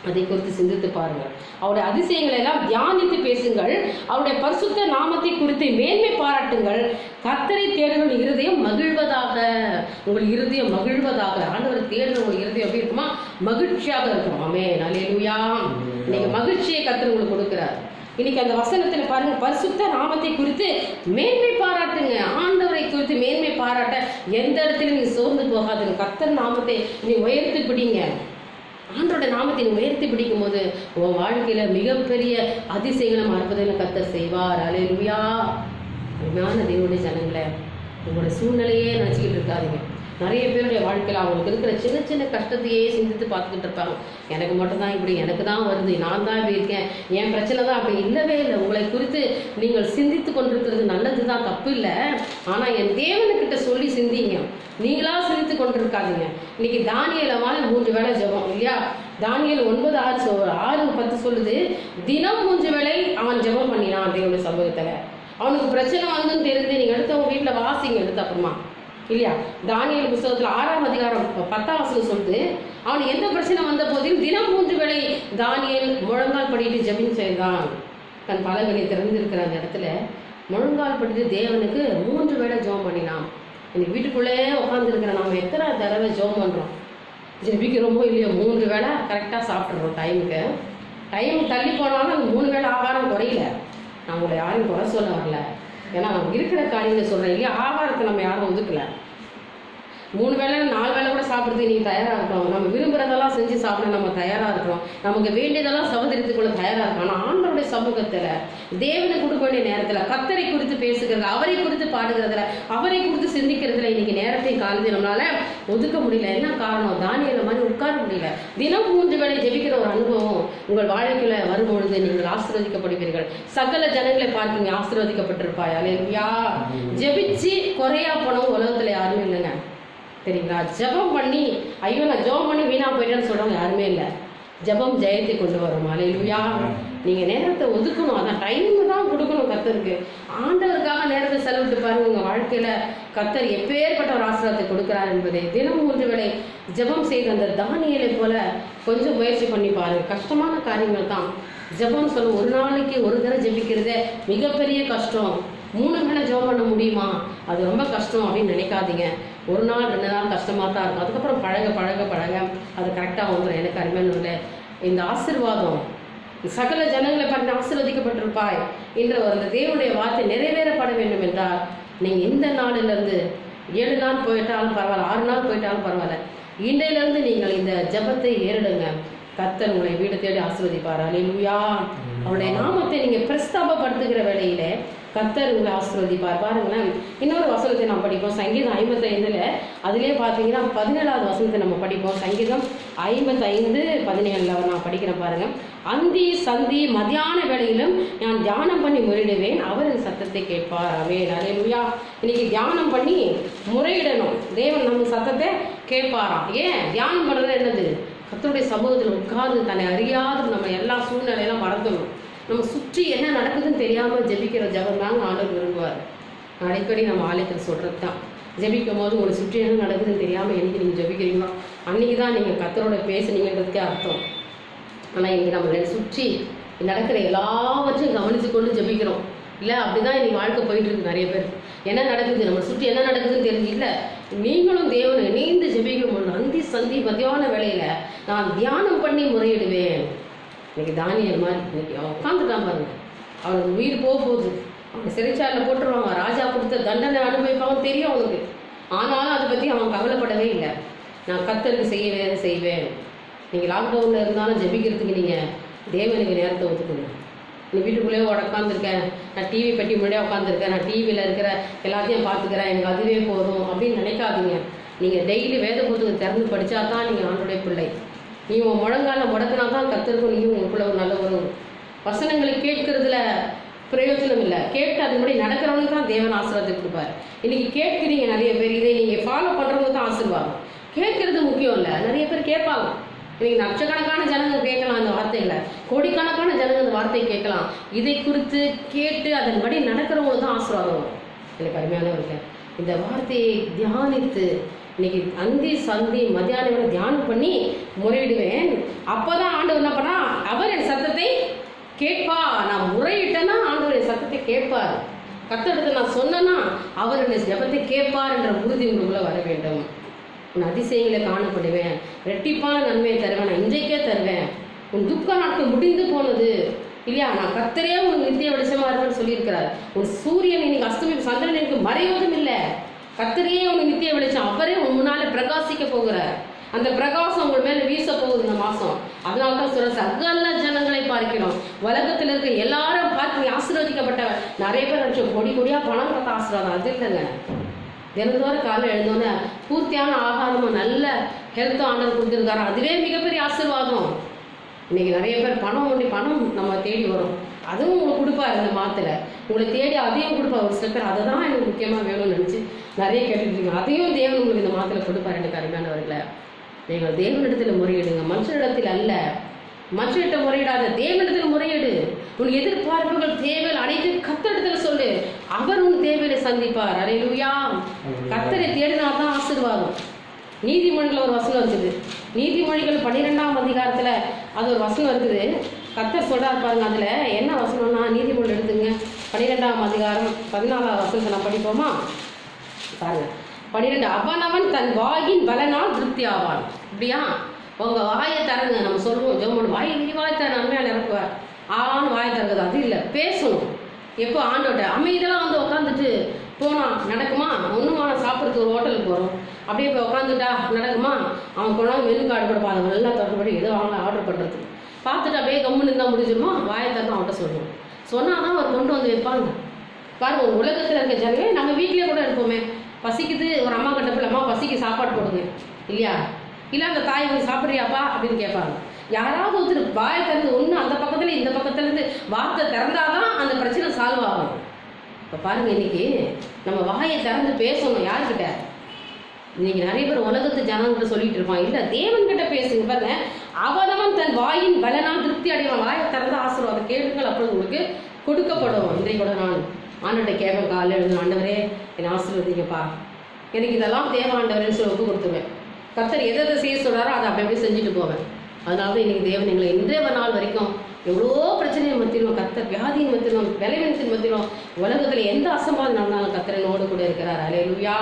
அதை குறித்து சிந்தித்து பாருங்கள். அவருடைய அதிசயங்களை எல்லாம் தியானித்து பேசுங்கள். அவருடைய பரிசுத்த நாமத்தை குறித்து மேன்மை பாராட்டுங்கள். கர்த்தரை தேடுகிற இருதயம் மகிழ்வதாக. உங்கள் இருதயம் மகிழ்வதாக. ஆண்டவரை தேடுகிற உங்கள் இருதயம் எப்படி இருக்குமா? மகிழ்ச்சியாக இருக்கும். ஆமென், அல்லேலூயா. நீங்க மகிழ்ச்சியை கர்த்தர் உங்களுக்கு கொடுக்கிறார். இன்னைக்கு அந்த வசனத்துல பாருங்க, பரிசுத்த நாமத்தை குறித்து மேன்மை பாராட்டுங்க. ஆண்டவரை குறித்து மேன்மை பாராட்ட எந்த இடத்துல நீங்க சோர்ந்து போகாதுங்க. கர்த்தர் நாமத்தை நீ உயர்த்தி பிடிங்க. ஆண்டோட நாமத்தை நீ உயர்த்தி பிடிக்கும் போது உன் வாழ்க்கையில மிகப்பெரிய அதிசயங்களும் அற்புதங்களும் கர்த்தர் செய்வார். அல்லேலூயா. அருமையான தேவனுடைய ஜனங்களே, உங்களோட சூழ்நிலையே நினைச்சுக்கிட்டு இருக்காதீங்க. நிறைய பேருடைய வாழ்க்கையில் அவங்களுக்கு இருக்கிற சின்ன சின்ன கஷ்டத்தையே சிந்தித்து பார்த்துக்கிட்டு இருப்பாங்க. எனக்கு மட்டும்தான் இப்படி, எனக்கு தான் வருது, நான் தான் இப்படி இருக்கேன், என் பிரச்சனை தான். அப்படி இல்லவே இல்லை. உங்களை குறித்து நீங்கள் சிந்தித்து கொண்டிருக்கிறது நல்லது தான், தப்பு இல்லை. ஆனால் என் தேவனுக்கிட்ட சொல்லி சிந்திங்க. நீங்களா சிந்தித்து கொண்டிருக்காதீங்க. இன்னைக்கு தானியேலமான 3 வேளை ஜெபம் இல்லையா? தானியேல் 9:6-10 சொல்லுது, தினம் 3 வேளை அவன் ஜெபம் பண்ணினான் தேவனுடைய சமூகத்துல. அவனுக்கு பிரச்சனை வந்துன்னு தெரிஞ்சு நீங்க எடுத்து அவங்க வீட்டுல வாசிங்க எடுத்து அப்புறமா இல்லையா? தானியேல் புத்தகத்துல 6ஆம் அதிகாரம் 10ஆம் வசனம் சொல்லுது, அவனுக்கு எந்த பிரச்சனை வந்த போதிலும் தினம் 3 வேளை தானியேல் முழங்கால் படிட்டு ஜெபம் செய்தான். தன் பலகனை திறந்திருக்கிற அந்த இடத்துல முழங்கால் படிட்டு தேவனுக்கு 3 வேளை ஜெபம் பண்ணினான். இன்னைக்கு வீட்டுக்குள்ளே உட்காந்துருக்கிற நாம எத்தனை தடவை ஜெபம் பண்றோம், ஜெபிக்கிறோமோ இல்லையோ? 3 வேளை கரெக்டா சாப்பிட்றோம். டைம் தள்ளி போனாலும் அந்த 3 வேளை ஆகாரம் குறையில. நான் உங்களை யாரையும் குறை சொல்ல வரல, ஏன்னா இருக்கிற காரியங்களை சொல்றேன் இல்லையா? ஆகாரத்தை நம்ம யாரும் ஒதுக்கல. 3 வேளை 4 வேளை கூட சாப்பிட்றதுக்கு நீங்க தயாரா இருக்கணும். நம்ம விரும்புறதெல்லாம் செஞ்சு சாப்பிட நம்ம தயாரா இருக்கிறோம். நமக்கு வேண்டியதெல்லாம் சகோதரித்துக்குள்ள தயாரா இருக்கும். ஆனால் ஆண்டவருடைய சமூகத்துல தேவனுக்கு கொடுக்க வேண்டிய நேரத்துல கர்த்தரை குறித்து பேசுகிறது, அவரை குறித்து பாடுகிறதுல, அவரை குறித்து சிந்திக்கிறதுல இன்னைக்கு நேரத்தை காலத்தை நம்மளால ஒதுக்க முடியல. என்ன காரணம்? தானியேல் மாதிரி உட்கார முடியல. தினம் 3 வேளை ஜெபிக்கிற ஒரு அனுபவம் உங்கள் வாழ்க்கையில வரும்பொழுது நீங்கள் ஆசீர்வதிக்கப்படுவீர்கள். சகல ஜனங்களை பார்ப்பீங்க, ஆசீர்வதிக்கப்பட்டிருப்பாய். அல்லேலூயா. ஜெபிச்சு குறையா போனவங்க உலகத்துல யாருமே இல்லைங்க, சரிங்களா? ஜெபம் பண்ணி ஐயோ நான் ஜெபம் பண்ணி வீணா போயிட்டேன்னு சொல்றவங்க யாருமே இல்லை. ஜெபம் ஜெயத்தை கொண்டு வரும். அல்லேலூயா. நீங்க நேரத்தை ஒதுக்கணும், அதான் டைம் தான் கொடுக்கணும் கர்த்தருக்கு. ஆண்டவருக்காக நேரத்தை செலவிட்டு பாருங்க. உங்க வாழ்க்கையில கர்த்தர் எப்பேற்பட்ட ஒரு ஆசீர்வாதத்தை கொடுக்கிறார் என்பதை தினம் 3 வேளை ஜெபம் செய்த அந்த தானியேலை போல கொஞ்சம் முயற்சி பண்ணி பாருங்க. கஷ்டமான காரியங்கள் தான் ஜெபம் சொல்ல. ஒரு நாளைக்கு ஒரு தடவை ஜெபிக்கிறதே மிகப்பெரிய கஷ்டம். 3 வேளை ஜெபம் பண்ண முடியுமா? அது ரொம்ப கஷ்டம் அப்படின்னு நினைக்காதீங்க. 1 நாள் 2 நாள் கஷ்டமா தான் இருக்கும். அதுக்கப்புறம் பழக அது கரெக்டா வந்துடும். எனக்கு அருமையான இந்த ஆசீர்வாதம் சகல ஜனங்களை பார்த்து ஆசீர்வதிக்கப்பட்டிருப்பாய் என்ற ஒரு தேவனுடைய வார்த்தை நிறைவேறப்பட வேண்டும் என்றால் நீங்க இந்த நாளிலிருந்து 7 நாள் போயிட்டாலும் பரவாயில்ல, 6 நாள் போயிட்டாலும் பரவாயில்ல, இன்றையிலிருந்து நீங்கள் இந்த ஜெபத்தை ஏறிடுங்க. கர்த்தர் உங்களை வீடு தேடி ஆசீர்வதிப்பார். அல்லேலூயா. அவருடைய நாமத்தை நீங்க பிரஸ்தாபப்படுத்துகிற வேளையில கர்த்தர் உங்களை ஆசீர்வதிப்பார். பாருங்களேன், இன்னொரு வசனத்தை நாம் படிப்போம். சங்கீதம் 55 அதிலே பார்த்தீங்கன்னா 17வது வசனத்தை நம்ம படிப்போம். சங்கீதம் 55:17 நான் படிக்கிறேன் பாருங்க. அந்தி சந்தி மத்தியான வேளையிலும் நான் தியானம் பண்ணி முறையிடுவேன், அவர் என் சத்தத்தை கேட்பார். ஆமென். அல்லேலூயா. இன்னைக்கு தியானம் பண்ணி முறையிடணும். தேவன் நம்ம சத்தத்தை கேட்பாராம். ஏன் தியானம் பண்றது? என்னது? கர்த்தருடைய சமூகத்தில் உட்கார்ந்து தன்னை அறியாத நம்ம எல்லா சூழ்நிலையெல்லாம் மறக்கணும். நம்ம சுற்றி என்ன நடக்குதுன்னு தெரியாம ஜெபிக்கிற ஜெபம் தாங்க ஆண்டவர் விரும்புவார். அடிக்கடி நம்ம ஆலயத்தில் சொல்றது தான், ஜெபிக்கும் போது உங்களுக்கு சுற்றி என்ன நடக்குதுன்னு தெரியாம என்னைக்கு நீங்க ஜெபிக்கிறீங்களோ அன்னைக்கு தான் நீங்க கர்த்தரோட பேசுனீங்கன்றதுக்கே அர்த்தம். ஆனா இன்னைக்கு நம்ம சுற்றி நடக்கிற எல்லாவற்றையும் கவனிச்சு கொண்டு ஜெபிக்கிறோம் இல்ல? அப்படிதான் இன்னைக்கு வாழ்க்கை போயிட்டு இருக்கு. நிறைய பேர் என்ன நடக்குது, நம்ம சுற்றி என்ன நடக்குதுன்னு தெரிஞ்சு இல்ல. நீங்களும் தேவனை இணைந்து ஜெபிக்கும் பொழுது அந்தி சந்தி மத்தியான வேளையில நான் தியானம் பண்ணி முறையிடுவேன். இன்னைக்கு தானியேல் மாதிரி இன்னைக்கு அவன் உட்காந்துட்டான் பாருங்க. அவனுக்கு உயிர் போகுது, அவன் சிறைச்சாலையில் போட்டுருவாங்க, ராஜா கொடுத்த தண்டனை அனுபவிப்பான்னு தெரியும் அவனுக்கு. ஆனாலும் அதை பத்தி அவன் கவலைப்படவே இல்லை. நான் கர்த்தருக்கு செய்வேன். நீங்க லாக்டவுன்ல இருந்தாலும் ஜெபிக்கிறதுக்கு நீங்க தேவனுக்கு நேரத்தை ஒதுக்கணும். நீ வீட்டுக்குள்ளேயே உட்காந்துருக்கேன், நான் டிவி பெட்டி முன்னாடியே உட்காந்துருக்கேன், நான் டிவியில் இருக்கிற எல்லாத்தையும் பார்த்துக்கிறேன், எனக்கு அதுவே போதும் அப்படின்னு நினைக்காதீங்க. நீங்கள் டெய்லி வேத புத்தகம் திறந்து படித்தா தான் நீங்கள் ஆண்டுடைய பிள்ளை. நீ உன் முழங்கால முடக்கினா தான் கர்த்தருக்கும் நீயும் உங்களுக்குள்ள ஒரு நல்ல ஒரு வசனங்களை கேட்கறதுல பிரயோஜனம் இல்லை. கேட்டு அதுபடி நடக்கிறவனுக்கு தான் தேவன் ஆசீர்வாதத்தை கொடுப்பார். இன்னைக்கு கேட்குறீங்க நிறைய பேர், இதை நீங்கள் ஃபாலோ பண்ணுறவங்க தான் ஆசீர்வாதம். கேட்கறது முக்கியம் இல்லை. நிறைய பேர் கேட்பாங்க. இன்னைக்கு லட்சக்கணக்கான ஜனங்க கேட்கலாம் அந்த வார்த்தைகளை, கோடிக்கணக்கான ஜனங்க அந்த வார்த்தையை கேட்கலாம். இதை குறித்து கேட்டு அதன்படி நடக்கிறவங்களுக்கு தான் ஆசீர்வாதம். எனக்கு அருமையானவர்கள், இந்த வார்த்தையை தியானித்து இன்னைக்கு அந்தி சந்தி மத்தியான வேலை தியானம் பண்ணி முறையிடுவேன். அப்பதான் ஆண்டவர் என்ன பண்ணா, அவர் என் சத்தத்தை கேட்பா. நான் முறையிட்டேன்னா ஆண்டவர் என் சத்தத்தை கேட்பார். கர்த்தரிடத்தை நான் சொன்னேன்னா அவர் என் ஜெபத்தை கேட்பார் என்ற உறுதி உங்களுக்குள்ள வர வேண்டும். உன் அதிசயங்களை காணப்படுவேன், ரெட்டிப்பான நன்மையை தருவேன், நான் இன்றைக்கே தருவேன். உன் துக்க நாட்கள் முடிந்து போனது இல்லையா, நான் கர்த்தரே உனக்கு நித்திய வெளிச்சமா இருப்பேன்னு சொல்லியிருக்கிறார். உன் சூரியன் இன்னைக்கு அஸ்தமி சந்திரன் எனக்கு மறைவதும் இல்லை, கர்த்தரையே உனக்கு நித்திய வெளிச்சம், அவரே உன் முன்னாலே பிரகாசிக்க போகிறார். அந்த பிரகாசம் உங்கள் மேல வீச போகுது இந்த மாசம். அதனால்தான் சொல்ற, சகல ஜனங்களை பார்க்கிறோம், உலகத்துல இருக்க எல்லாரும் பார்த்து ஆசீர்வதிக்கப்பட்ட. நிறைய பேர் நினைச்சோம் கொடி கொடியா பணம் பார்த்து ஆசீர்வாதம், அது இல்லைங்க. தினந்தோறும் காலையில் எழுந்தோன்னே பூர்த்தியான ஆகாரமும் நல்ல ஹெல்த்தும் ஆண்டவர் கொடுத்துருக்காரு, அதுவே மிகப்பெரிய ஆசீர்வாதம். இன்னைக்கு நிறைய பேர் பணம் நம்ம தேடி வரும், அதுவும் உங்களுக்கு கொடுப்பாரு. இந்த மாதத்துல உங்களை தேடி அதையும் கொடுப்பாரு. ஒரு சில பேர் அதை தான் எனக்கு முக்கியமாக வேணும்னு நினச்சி நிறைய கேட்டுருக்கீங்க, அதையும் தேவன் உங்களுக்கு இந்த மாதத்துல கொடுப்பாரு. எனக்கு அருமையானவர்களை, நீங்கள் தேவனிடத்துல முறையிடுங்க, மனுஷனிடத்தில் அல்ல. மனுஷனிட்ட முறையிடாத, தேவனிடத்தில் முறையிடு. உன் எதிர்பார்ப்புகள் தேவைகள் அனைத்து கர்த்தரிடத்துல சொல்லு, அவர் உன் தேவையை சந்திப்பார். அல்லேலூயா. கர்த்தரை தேடினாதான் ஆசீர்வாதம். நீதிமொழிகள் ஒரு வசனம் இருக்குது, நீதிமொழிகள் 12ஆம் அதிகாரத்துல அது ஒரு வசனம் இருக்குது. கர்த்தர் சொல்றாரு பாருங்க, அதுல என்ன வசனம்னா, நீதிமொழி எடுத்துங்க 12ஆம் அதிகாரம் 14ஆம் வசனத்தை நான் படிப்போமா பாருங்க. 12, அவனவன் தன் வாயின் பலனால் திருப்தி ஆவான். அப்படியா, உங்க வாயை தரங்க. நம்ம சொல்லுவோம் ஜெபம், வாயை விரிவாய் தர நன்மையா நிரப்புவார். ஆன்னு வாயை தரது, அது இல்லை, பேசணும். எப்போ ஆண்டோட்ட அமைதியெல்லாம் வந்து உட்காந்துட்டு போனா நடக்குமா? ஒன்றுமா, சாப்பிட்றதுக்கு ஒரு ஹோட்டலுக்கு போகிறோம், அப்படியே போய் உட்காந்துட்டா நடக்குமா? அவன் கொண்டாந்து மெனு கார்டு கொடுப்பான், அதை நல்லா தொடர்படி எதோ அவங்க ஆர்டர் பண்ணுறதுக்கு பார்த்துட்டு அப்படியே கம்முன்னு இருந்தால் முடிஞ்சிருமா? வாயை தரணும் அவன்கிட்ட சொல்லணும். சொன்னால் தான் அவர் கொண்டு வந்து வைப்பாங்க. பாருங்க, ஒரு உலகத்தில் இருக்க ஜனமே நம்ம வீட்டிலே கூட இருப்போமே, பசிக்குது, ஒரு அம்மா கிட்ட போய் அம்மா பசிக்கு சாப்பாடு போடுங்க இல்லையா, இல்லை அந்த தாய் வந்து சாப்பிட்றியாப்பா அப்படின்னு கேட்பாங்க. யாராவது ஒருத்தர் வாயை திறந்து ஒன்று அந்த பக்கத்துல இந்த பக்கத்துலேருந்து வார்த்தை திறந்தாதான் அந்த பிரச்சனை சால்வ் ஆகும். இப்போ பாருங்க, இன்னைக்கு நம்ம வாயை திறந்து பேசணும். யாருக்கிட்ட? இன்னைக்கு நிறைய பேர் உலகத்து ஜனங்கிட்ட சொல்லிட்டு இருப்பான், இல்லை தேவன்கிட்ட பேசுங்க. பாருங்க, அவனவன் தன் வாயின் பலனால் திருப்தி அடைவான். வாயை திறந்து ஆசீர்வாதம் கேளுங்கள், அப்பொழுது உங்களுக்கு கொடுக்கப்படும். இன்றைக்கு கூட நான் ஆண்டவர்கிட்ட கேட்பேன், காலையில் எழுந்து, ஆண்டவரே என்னை ஆசீர்வதிங்கப்பா, எனக்கு இதெல்லாம் தேவை ஆண்டவரேன்னு சொல்லி ஒப்பு கொடுத்துருவேன். கர்த்தர் எதை செய்ய சொல்றாரோ அதை அப்படி அப்படியே செஞ்சுட்டு போவேன். அதனால தான் இன்னைக்கு தேவன் எங்களை இன்றைய நாள் வரைக்கும் எவ்வளோ பிரச்சனையை மத்தியிலும், கர்த்தர் வியாதியின் மத்தியிலும், விளைவினத்தின் மத்தியிலும், உலகத்துல எந்த அசம்பாதம் நடந்தாலும் கர்த்தரனோடு கூட இருக்கிறார். அல்லேலூயா.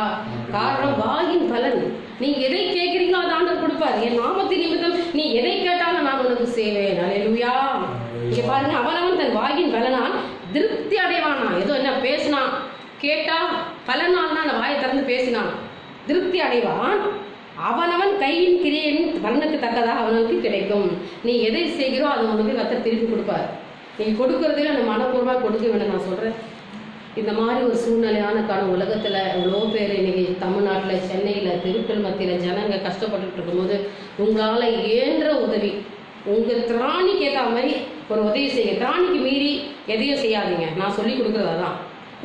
காரணம் வாயின் பலன். நீங்க எதை கேட்கிறீங்களோ அதை ஆண்டவர் கொடுப்பார். என் நாமத்தின் நிமித்தம் நீ எதை கேட்டாலும் நான் உனக்கு செய்வேன். அல்லேலூயா. இங்க பாருங்க, அவனவன் தன் வாயின் பலனால் திருப்தி அடைவானா. ஏதோ என்ன பேசினா கேட்டா பலனால்னா அந்த வாயை திறந்து பேசினான் திருப்தி அடைவான். அவனவன் கையின் கிரியையின் பலனுக்கு தக்கதாக அவனுக்கு கிடைக்கும். நீ எதை செய்கிறோ அதை உனக்கு கர்த்தர் திருப்பி கொடுப்பார். நீ கொடுக்கறதுல அந்த மனப்பூர்வமாக கொடுக்க வேண்டும். நான் சொல்றேன், இந்த மாதிரி ஒரு சூழ்நிலையான காலம் உலகத்துல எவ்வளோ பேர் இன்னைக்கு தமிழ்நாட்டில், சென்னையில், திருப்பூர் மத்தியில் ஜனங்க கஷ்டப்பட்டுட்டு இருக்கும்போது உங்களால இயன்ற உதவி, உங்க திராணிக்கு ஏற்ற மாதிரி ஒரு உதவி செய்யுங்க. திராணிக்கு மீறி எதையும் செய்யாதீங்க. நான் சொல்லி கொடுக்குறது தான்.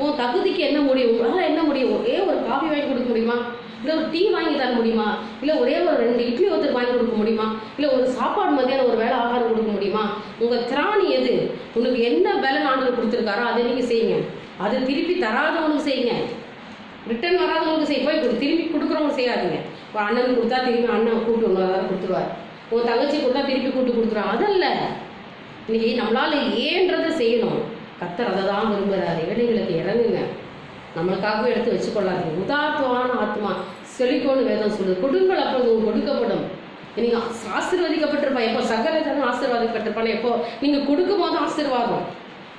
உன் தகுதிக்கு என்ன முடியும், உங்களால் என்ன முடியும்? ஒரே ஒரு காஃபி வாங்கி கொடுக்க முடியுமா? இல்லை ஒரு டீ வாங்கி தர முடியுமா? இல்லை ஒரே ஒரு 2 இட்லி ஒருத்தர் வாங்கி கொடுக்க முடியுமா? இல்லை ஒரு சாப்பாடு மத்தியானம் ஒரு வேளை ஆகாரம் கொடுக்க முடியுமா? உங்கள் திராணி எது? உனக்கு என்ன பலன் ஆண்டவர் கொடுத்துருக்காரோ அதை நீங்கள் செய்யுங்க. அது திருப்பி தராதவங்களுக்கு செய்யுங்க, ரிட்டர்ன் வராதவங்களுக்கு செய்ய. போய் திருப்பி கொடுக்குறவங்க செய்யாதீங்க. ஒரு அண்ணனுக்கு கொடுத்தா திருப்பி அண்ணன் கூப்பிட்டு ஒன்று கொடுத்துருவார். உங்கள் தங்கச்சி கொடுத்தா திருப்பி கூப்பிட்டு கொடுத்துருவாங்க. அதல்ல, இன்னைக்கு நம்மளால ஏன்றதை செய்யணும். கர்த்தர் அதை தான் விரும்புகிறாரு. ஏழைகளுக்கு இறங்குங்க, நம்மளுக்காகவே எடுத்து வச்சுக்கொள்ளாதீங்க. உதார்த்தமான ஆத்மா செழிக்கோன்னு வேதம் சொல்லுது. கொடுங்கள் அப்பொழுது கொடுக்கப்படும். நீங்க ஆசீர்வதிக்கப்பட்டிருப்பா. எப்போ சகல ஜனம் ஆசீர்வாதிக்கப்பட்டிருப்பாங்க. எப்போ நீங்க கொடுக்கும் போது ஆசீர்வாதம்.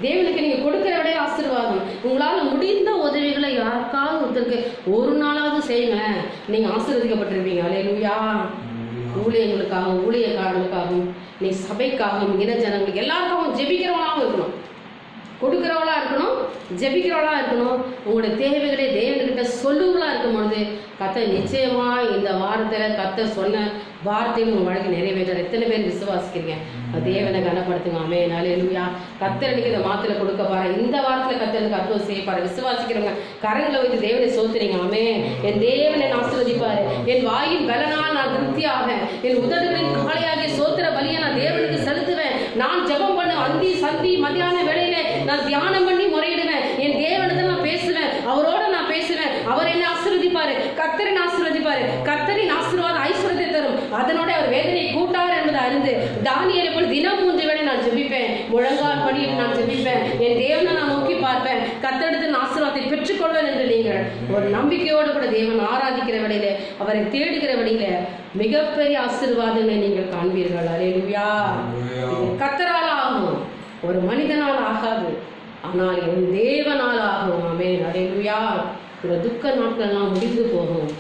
தேவனுக்கு நீங்க கொடுக்கிற விட ஆசீர்வாதம். உங்களால முடிந்த உதவிகளை யாருக்காவது ஒருத்தருக்கு ஒரு நாளாவது செய்யுங்களேன், நீங்க ஆசீர்வதிக்கப்பட்டிருப்பீங்க. அல்லேலூயா. ஊழியர்களுக்காகவும் ஊழியக்காரர்களுக்காகவும் நீ சபைக்காகவும் இன ஜனங்களுக்கு எல்லாருக்காகவும் ஜெபிக்கிறவங்களாகவும் இருக்கணும், கொடுக்கிறவளா இருக்கணும், ஜெபிக்கிறவளா இருக்கணும். உங்களுடைய தேவைகளை தேவன்கிட்ட சொல்லுவளா இருக்கும் பொழுது கர்த்தர் நிச்சயமா இந்த வாரத்துல கர்த்தர் சொன்ன வார்த்தைகள் உங்க வாழ்க்கை நிறைவேற்ற. எத்தனை பேர் விசுவாசிக்கிறீங்க? தேவனை கனப்படுத்துங்க. ஆமென். அல்லேலூயா. கர்த்தருக்கு இந்த மாத்திரை கொடுக்க பாரு. இந்த வாரத்துல கர்த்தருக்கு அற்புதம் செய்ய பாரு. விசுவாசிக்கிறவங்க கரங்களை வைத்து தேவனை சோத்துறீங்க. ஆமென். என் தேவனை ஆசீர்வதிப்பாரு. என் வாயின் பலனால் நான் திருப்தியாக, என் உதடுகளின் காளையாகிய சோத்திர பலியை நான் தேவனுக்கு செலுத்துவேன். நான் ஜெபம் பண்ண அந்தி சந்தி மத்தியான வேளையில நான் தியானம் பண்ணி முறையிடுவேன். என் தேவனிடத்தில் நான் பேசுவேன், அவரோட நான் பேசுவேன். அவர் என்ன ஆசீர்வதிப்பாரு, கர்த்தரின் ஆசீர்வதிப்பாரு. கர்த்தரின் ஆசீர்வாதம் ஐஸ்வர்யத்தை தரும், அதனோட அவர் வேதனை கூட்டார் என்பதை அறிந்து தானியேலை போல் தினம் 3 வேளை நான் ஜெபிப்பேன், முழங்கால் படியில் நான் ஜெபிப்பேன், என் தேவனை நான் நோக்கி பார்ப்பேன், கர்த்தரிடத்தின் ஆசீர்வாதத்தை பெற்றுக்கொள்வேன் என்று நீங்கள் ஒரு நம்பிக்கையோடு கூட தேவன் ஆராதிக்கிற வேளையில, அவரை தேடுகிற வேளையில மிகப்பெரிய ஆசீர்வாதங்களை நீங்கள் காண்பீர்கள். அல்லேலூயா. கர்த்தரால் ஆகும், ஒரு மனிதனால் ஆகாது, ஆனால் என் தேவனால் ஆகும். ஆமென். அல்லேலூயா. இந்த துக்க நாட்கள் எல்லாம் முடிந்து போகும்.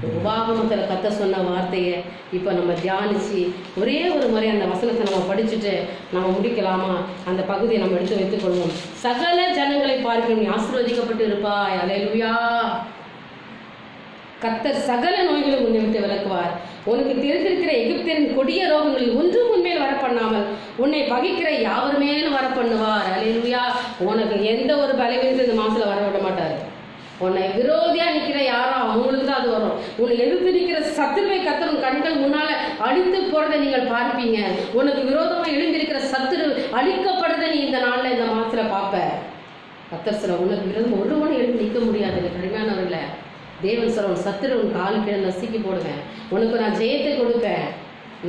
உபாகமத்தில் கர்த்தர் சொன்ன வார்த்தையை இப்போ நம்ம தியானிச்சு ஒரே ஒரு முறை அந்த வசனத்தை நம்ம படிச்சுட்டு நம்ம முடிக்கலாமா? அந்த பகுதியை நம்ம எடுத்து வைத்துக் கொள்வோம். சகல ஜனங்களை பார்க்க நீ ஆசீர்வதிக்கப்பட்டு இருப்பாய். அல்லேலூயா. கர்த்தர் சகல நோய்களும் உன்னை விட்டு விலக்குவார். உனக்கு தெரிந்திருக்கிற எகிப்தியரின் கொடிய ரோகங்களில் ஒன்றும் உன்மேல் வர பண்ணாமல் உன்னை பகைக்கிற யாவர் மேலும் வர பண்ணுவார். அல்லேலூயா. உனக்கு எந்த ஒரு பலவீனத்தை இந்த மாசத்துல வர விட மாட்டாரு. உன்னை விரோதியா நிக்கிற யாரோ அவங்களுக்கு தான் அது வரும். உன்னை எதிர்த்து நிக்கிற சத்துருவை கர்த்தர் உன் கண்கள் முன்னால அழித்து போறதை நீங்கள் பார்ப்பீங்க. உனக்கு விரோதமா எழுந்திருக்கிற சத்துரு அழிக்கப்படுறதை நீ இந்த நாள்ல இந்த மாசத்துல பார்ப்ப. கர்த்தர் சொல்ல, உனக்கு விரோதம் ஒருவனை எழுந்து நிற்க முடியாது. கருமையானவர்கள, தேவன் சொல்ல, உன் சத்துரு உன் காலு கீழே நசுக்கி போடுவேன், உனக்கு நான் ஜெயத்தை கொடுப்பேன்,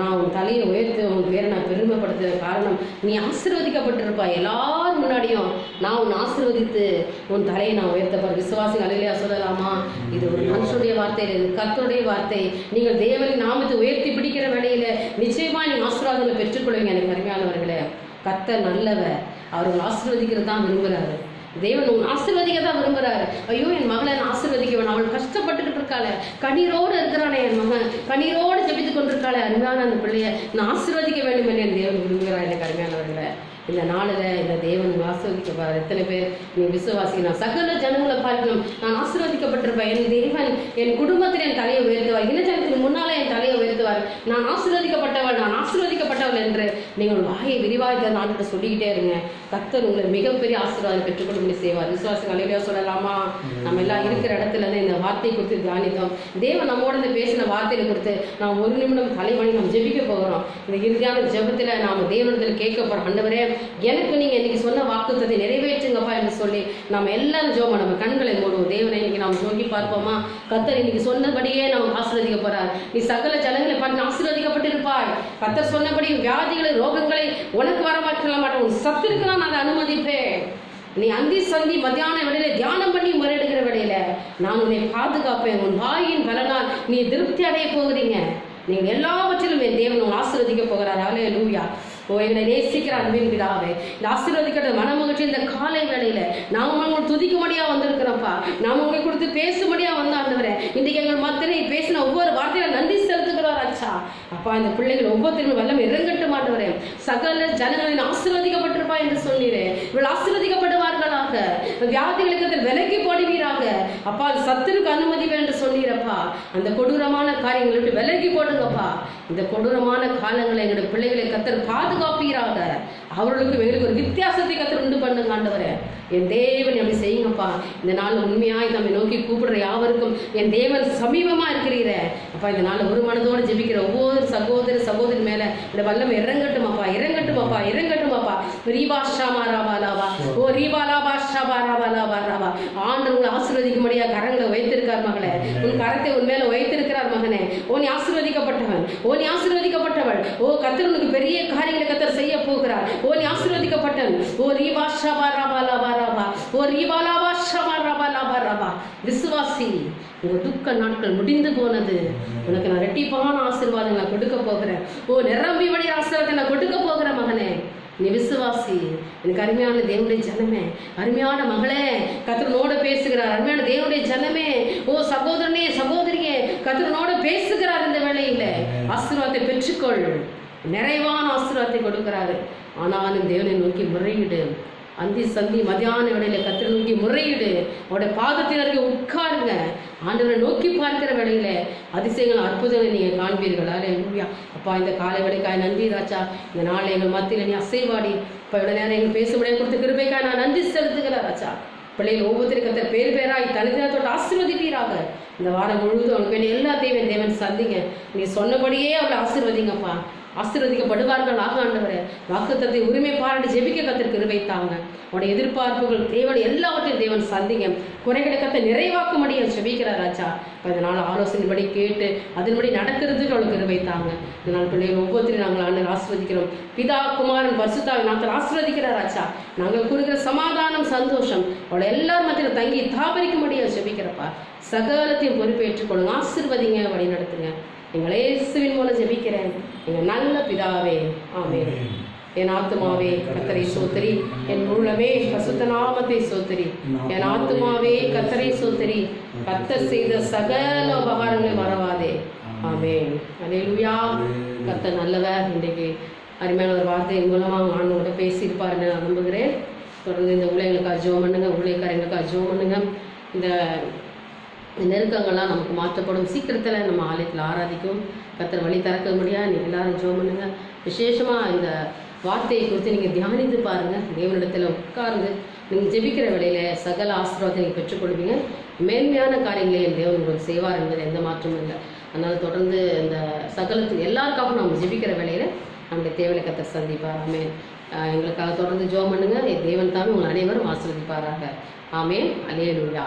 நான் உன் தலையை உயர்த்து உன் பேரை நான் பெருமைப்படுத்துற காரணம் நீ ஆசீர்வதிக்கப்பட்டிருப்பா. எல்லாரும் முன்னாடியும் நான் உன் ஆசீர்வதித்து உன் தலையை நான் உயர்த்தப்பார். விசுவாசி அல்லேலூயா சொல்லலாமா? இது ஒரு மனுஷனுடைய வார்த்தை, இது கர்த்தருடைய வார்த்தை. நீங்கள் தேவனின் நாமத்தை உயர்த்தி பிடிக்கிற வேளையில நிச்சயமா நீங்க ஆசீர்வாதங்களை பெற்றுக்கொள்வீங்க. எனக்கு அருமையானவர்களே, கர்த்தர் நல்லவர், அவர் ஆசீர்வதிக்கிறது தான் விரும்புகிறாரு. தேவன் உன் ஆசீர்வதிக்க தான் விரும்புறாரு. ஐயோ, என் மகளை நான் ஆசீர்வதிக்க வேணும், அவள் கஷ்டப்பட்டுக்கிட்டு இருக்காளே, கண்ணீரோடு இருக்கிறானே என் மகன், கண்ணீரோடு ஜெபித்து கொண்டிருக்காளே, அருமையான அந்த பிள்ளைய நான் ஆசீர்வதிக்க வேண்டும் என்று என் தேவன் விரும்புகிறார். எனக்கு அருமையானவர்களை, இந்த நாளில் இந்த தேவன் ஆசீர்வதிக்கப்பார். எத்தனை பேர் நீ விசுவாசி? நான் சகல ஜனங்களை பார்க்கணும், நான் ஆசீர்வதிக்கப்பட்டிருப்பேன், என் தேவன் என் குடும்பத்தில் என் தலையை உயர்த்துவார், இன ஜனத்துக்கு முன்னாலே என் தலையை உயர்த்துவார், நான் ஆசீர்வதிக்கப்பட்டவள், நான் ஆசீர்வதிக்கப்பட்டவள் என்று நீங்கள் வாயை விரிவாக நாட்டு சொல்லிக்கிட்டே இருங்க. கர்த்தர் உங்களை மிகப்பெரிய ஆசீர்வாதம் பெற்றுக்கொள்ள செய்வார். விசுவாசிகள் அல்லேலூயா சொல்லலாமா? நம்ம எல்லாம் இருக்கிற இடத்துல இருந்து இந்த வார்த்தையை குறித்து தியானித்தோம். தேவன் நம்மோட இந்த பேசின வார்த்தையை குறித்து நாம் ஒரு நிமிடம் தலைவணி நாம் ஜெபிக்க போகிறோம். இந்த இறுதியான ஜெபத்துல நாம தேவனிடத்தில் கேட்க போறோம். ஆண்டவரே, எனக்கு நீங்க இன்னைக்கு சொன்ன வாக்குத்தத்தை நிறைவேற்றுங்கப்பா என்று சொல்லி நம்ம எல்லாரும் ஜெபம், நம்ம கண்களை மூடுவோம். தேவனை இன்னைக்கு நாம் நோக்கி பார்ப்போமா? கர்த்தர் இன்னைக்கு சொன்னபடியே நம்ம ஆசீர்வதிக்க போறார். நீ சகல ஜனங்களை பார்த்து ஆசீர்வதிக்கப்பட்டு இருப்பாய். கர்த்தர் சொன்னபடி வியாதிகளை ரோகங்களை உனக்கு வரமாற்ற மாட்டேன், உன் சத்துருக்கு நான் அதை அனுமதிப்பேன். நீ அந்தி சந்தி மத்தியான வேளையில தியானம் பண்ணி முறையிடுகிற வேளையில நான் உன்னை பாதுகாப்பேன். உன் வாயின் பலனால் நீ திருப்தி அடைய போகிறீங்க. நீங்க எல்லாவற்றிலும் என் தேவன் ஆசீர்வதிக்க போகிறார். அல்லேலூயா. ஓ, எங்களை நேசிக்கிற அன்பின் பிதாவே, இந்த ஆசீர்வதிக்கிற மனமகிழ்ச்சி இந்த காலை வேளையில நாம் உங்களை துதிக்கும்படியா வந்திருக்கிறோம்ப்பா. நாம் உங்களை கொடுத்து பேசும்படியா வந்த ஆண்டவரே, இன்றைக்கு எங்கள் மத்தியிலே பேசின ஒவ்வொரு வார்த்தையில நன்றி செலுத்துகிறார். அச்சா அப்பா, இந்த பிள்ளைகள் ஒவ்வொருத்தரும் வல்லம் இறங்கட்டும் ஆண்டவரே. சகல ஜனங்களின் ஆசீர்வதிக்கப்பட்டிருப்பா என்று சொன்னீரே, இவள் ஆசீர்வதிக்கப்படுவார்களாக, வியாதிகளுக்கு விலக்கி போடுவீராக. அப்பா, சத்துருக்கு அனுமதிப்பேன் என்று சொன்னீரப்பா. அந்த கொடூரமான காரியங்களை விட்டு விலகி போடுங்கப்பா. இந்த கொடூரமான காலங்களை எங்களுடைய பிள்ளைகளை கர்த்தர் பாதுகாப்பீராக. அவர்களுக்கு எங்களுக்கு ஒரு வித்தியாசத்தை கர்த்தர் உண்டு பண்ணுங்க ஆண்டவரே. என் தேவன் அப்படி செய்யுங்கப்பா. இந்த நாள் உண்மையாய் நம்மை நோக்கி கூப்பிடுற யாவருக்கும் என் தேவன் சமீபமா இருக்கிறீர அப்பா. இந்த நாள் ஒரு மனதோடு ஜெபிக்கிற ஒவ்வொரு சகோதர சகோதரி மேல இந்த வல்லம் இறங்கட்டும் அப்பா, இறங்கட்டும் அப்பா, இறங்கட்டும் அப்பா. ரீபாஷாமாராபாலாவா, ஓ ரீபாலாபாஷாபாராபாலாபாராவா. ஆண்டவர் உங்களை ஆசீர்வதிக்கும்படியா கரங்களை வைத்திருக்கார் மகளே. உன் கரத்தை உன் மேல வைத்திருக்கிறார் மகனே. ஓ, நீ ஆசீர்வதிக்கப்பட்டவன், ஓ நீ ஆசீர்வதிக்கப்பட்டவள். ஓ, கர்த்தர் உனக்கு பெரிய காரியங்களை கர்த்தர் செய்ய போகிறார். ஓ, நீ ஆசீர்வதிக்கப்பட்டவன். ஓ ரீபாஷாபாராபாலாபாராவா, ஓ ரீபாலாபாஷாபாராபாலாபாராவா. விசுவாசி, உங்க துக்க நாட்கள் முடிந்து போனது. உனக்கு நான் இரட்டிப்பான ஆசீர்வாதங்களை கொடுக்க போகிறேன். ஓ, நிரம்பி வழி ஆசீர்வாதத்தை நான் கொடுக்க போகிறேன் மகனே. நீ விசுவாசி. எனக்கு அருமையான தேவனுடைய ஜனமே, அருமையான மகளே, கர்த்தரோட பேசுகிறார். அருமையான தேவனுடைய ஜனமே, ஓ சகோதரனே சகோதரியே, கர்த்தரோட பேசுகிறார். இந்த வேளையில ஆசீர்வாதத்தை பெற்றுக்கொள். நிறைவான ஆசீர்வாதத்தை கொடுக்கிறாரு. ஆனாலும் தேவனை நோக்கி முறையிடு. அந்தி சந்தி மத்தியான வேளையில கர்த்தரை நோக்கி முறையிடு. அவருடைய பாதத்தினருக்கு உட்காருங்க. ஆண்டவரை நோக்கி பார்க்கிற வேளையில அதிசயங்கள் அற்புதங்களை நீங்க காண்பீர்கள். அல்லேலூயா. அப்பா, இந்த காலை வேளைக்காய் நன்றி ராஜா. இந்த நாளை எங்கள் மத்தியில் நீ அசைவாடி இப்போ இவ்வளவு நேரம் எங்கள் பேசும்படியாக கொடுத்த கிருபைக்காய் நான் நன்றி செலுத்துகிறேன் ராஜா. பிள்ளைகள் ஒவ்வொருத்தருக்கு கர்த்தர் பேர் பேராய் தனித்தனத்தோடு ஆசீர்வதிப்பீராக. இந்த வாரம் முழுவதும் அவங்க வேண்டிய எல்லாத்தையும் தேவன் சந்திங்க. நீ சொன்னபடியே அவளை ஆசீர்வதிங்கப்பா. ஆசீர்வதிக்கப்படுவார்களாக ஆண்டவரே. வாக்குத்தத்தை உரிமை பாராட்டி ஜெபிக்க கர்த்தர் கிருபை தாங்க. உடைய எதிர்பார்ப்புகள் தேவன் எல்லாவற்றையும் தேவன் சந்திங்க, குறைகளை கர்த்தர் நிறைவாக்கும்படியா ஜெபிக்கிறார் ராஜா. இதனால் ஆலோசனைப்படி கேட்டு அதன்படி நடக்கிறதுக்கு அவளுக்கு கிருபை தாங்க. இதனால் பிள்ளைகள் ஒவ்வொருத்தரையும் நாங்கள் ஆண்டவர் ஆசீர்வதிக்கிறோம். பிதா குமாரன் பரிசுத்தாவின் நாமத்தில் ஆசீர்வதிக்கிறார் ராஜா. நாங்கள் கொடுக்கிற சமாதானம் சந்தோஷம் அவளை எல்லாரும் மத்தியில் தங்கி தாபரிக்கும்படியா ஜெபிக்கிறப்பா. சகலத்தையும் பொறுப்பேற்றுக் கொள்ளுங்க, ஆசீர்வதிங்க, வழி நடத்துங்க. எங்கள் இயேசுவின் மூலம் ஜெபிக்கிறேன் எங்கள் நல்ல பிதாவே, ஆமென். என் ஆத்துமாவே கர்த்தரை சோத்தரி, என் உள்ளமே பரிசுத்த நாமத்தை சோத்தரி. என் ஆத்துமாவே கர்த்தரை சோத்தரி, கர்த்தர் செய்த சகல உபகாரங்களை மறவாதே. ஆமென். அல்லேலூயா. கர்த்தர் நல்லவர். இன்றைக்கு அருமையான ஒரு வார்த்தையின் மூலமாக ஆண்டவரோட பேசியிருப்பாருன்னு நான் நம்புகிறேன். தொடர்ந்து இந்த ஊழியர்களுக்காக ஜெபம் பண்ணுங்க, ஊழியக்காரங்களுக்காக ஜெபம் பண்ணுங்க. இந்த நெருக்கங்கள்லாம் நமக்கு மாற்றப்படும். சீக்கிரத்தில் நம்ம ஆலயத்தில் ஆராதிக்கும் கர்த்தர் வழி திறக்க முடியாது. நீங்கள் எல்லாரும் ஜெபம் பண்ணுங்க. விசேஷமாக இந்த வார்த்தையை குறித்து நீங்கள் தியானித்து பாருங்கள். தேவனிடத்தில் உட்கார்ந்து நீங்கள் ஜெபிக்கிற வேளையில் சகல ஆசீர்வாதத்தை நீங்கள் பெற்றுக்கொள்வீங்க. மேன்மையான காரியங்களை என் தேவன் உங்களுக்கு செய்வார் என்பது எந்த மாற்றமும் இல்லை. அதனால் தொடர்ந்து இந்த சகலத்துக்கு எல்லாருக்காகவும் நம்ம ஜெபிக்கிற வேளையில் நம்முடைய தேவனை கர்த்தர் சந்திப்பார். ஆமென். எங்களுக்காக தொடர்ந்து ஜெபம் பண்ணுங்க. தேவன் தாமே உங்கள் அனைவரும் ஆசீர்வதிப்பாராக. ஆமென். அல்லேலூயா.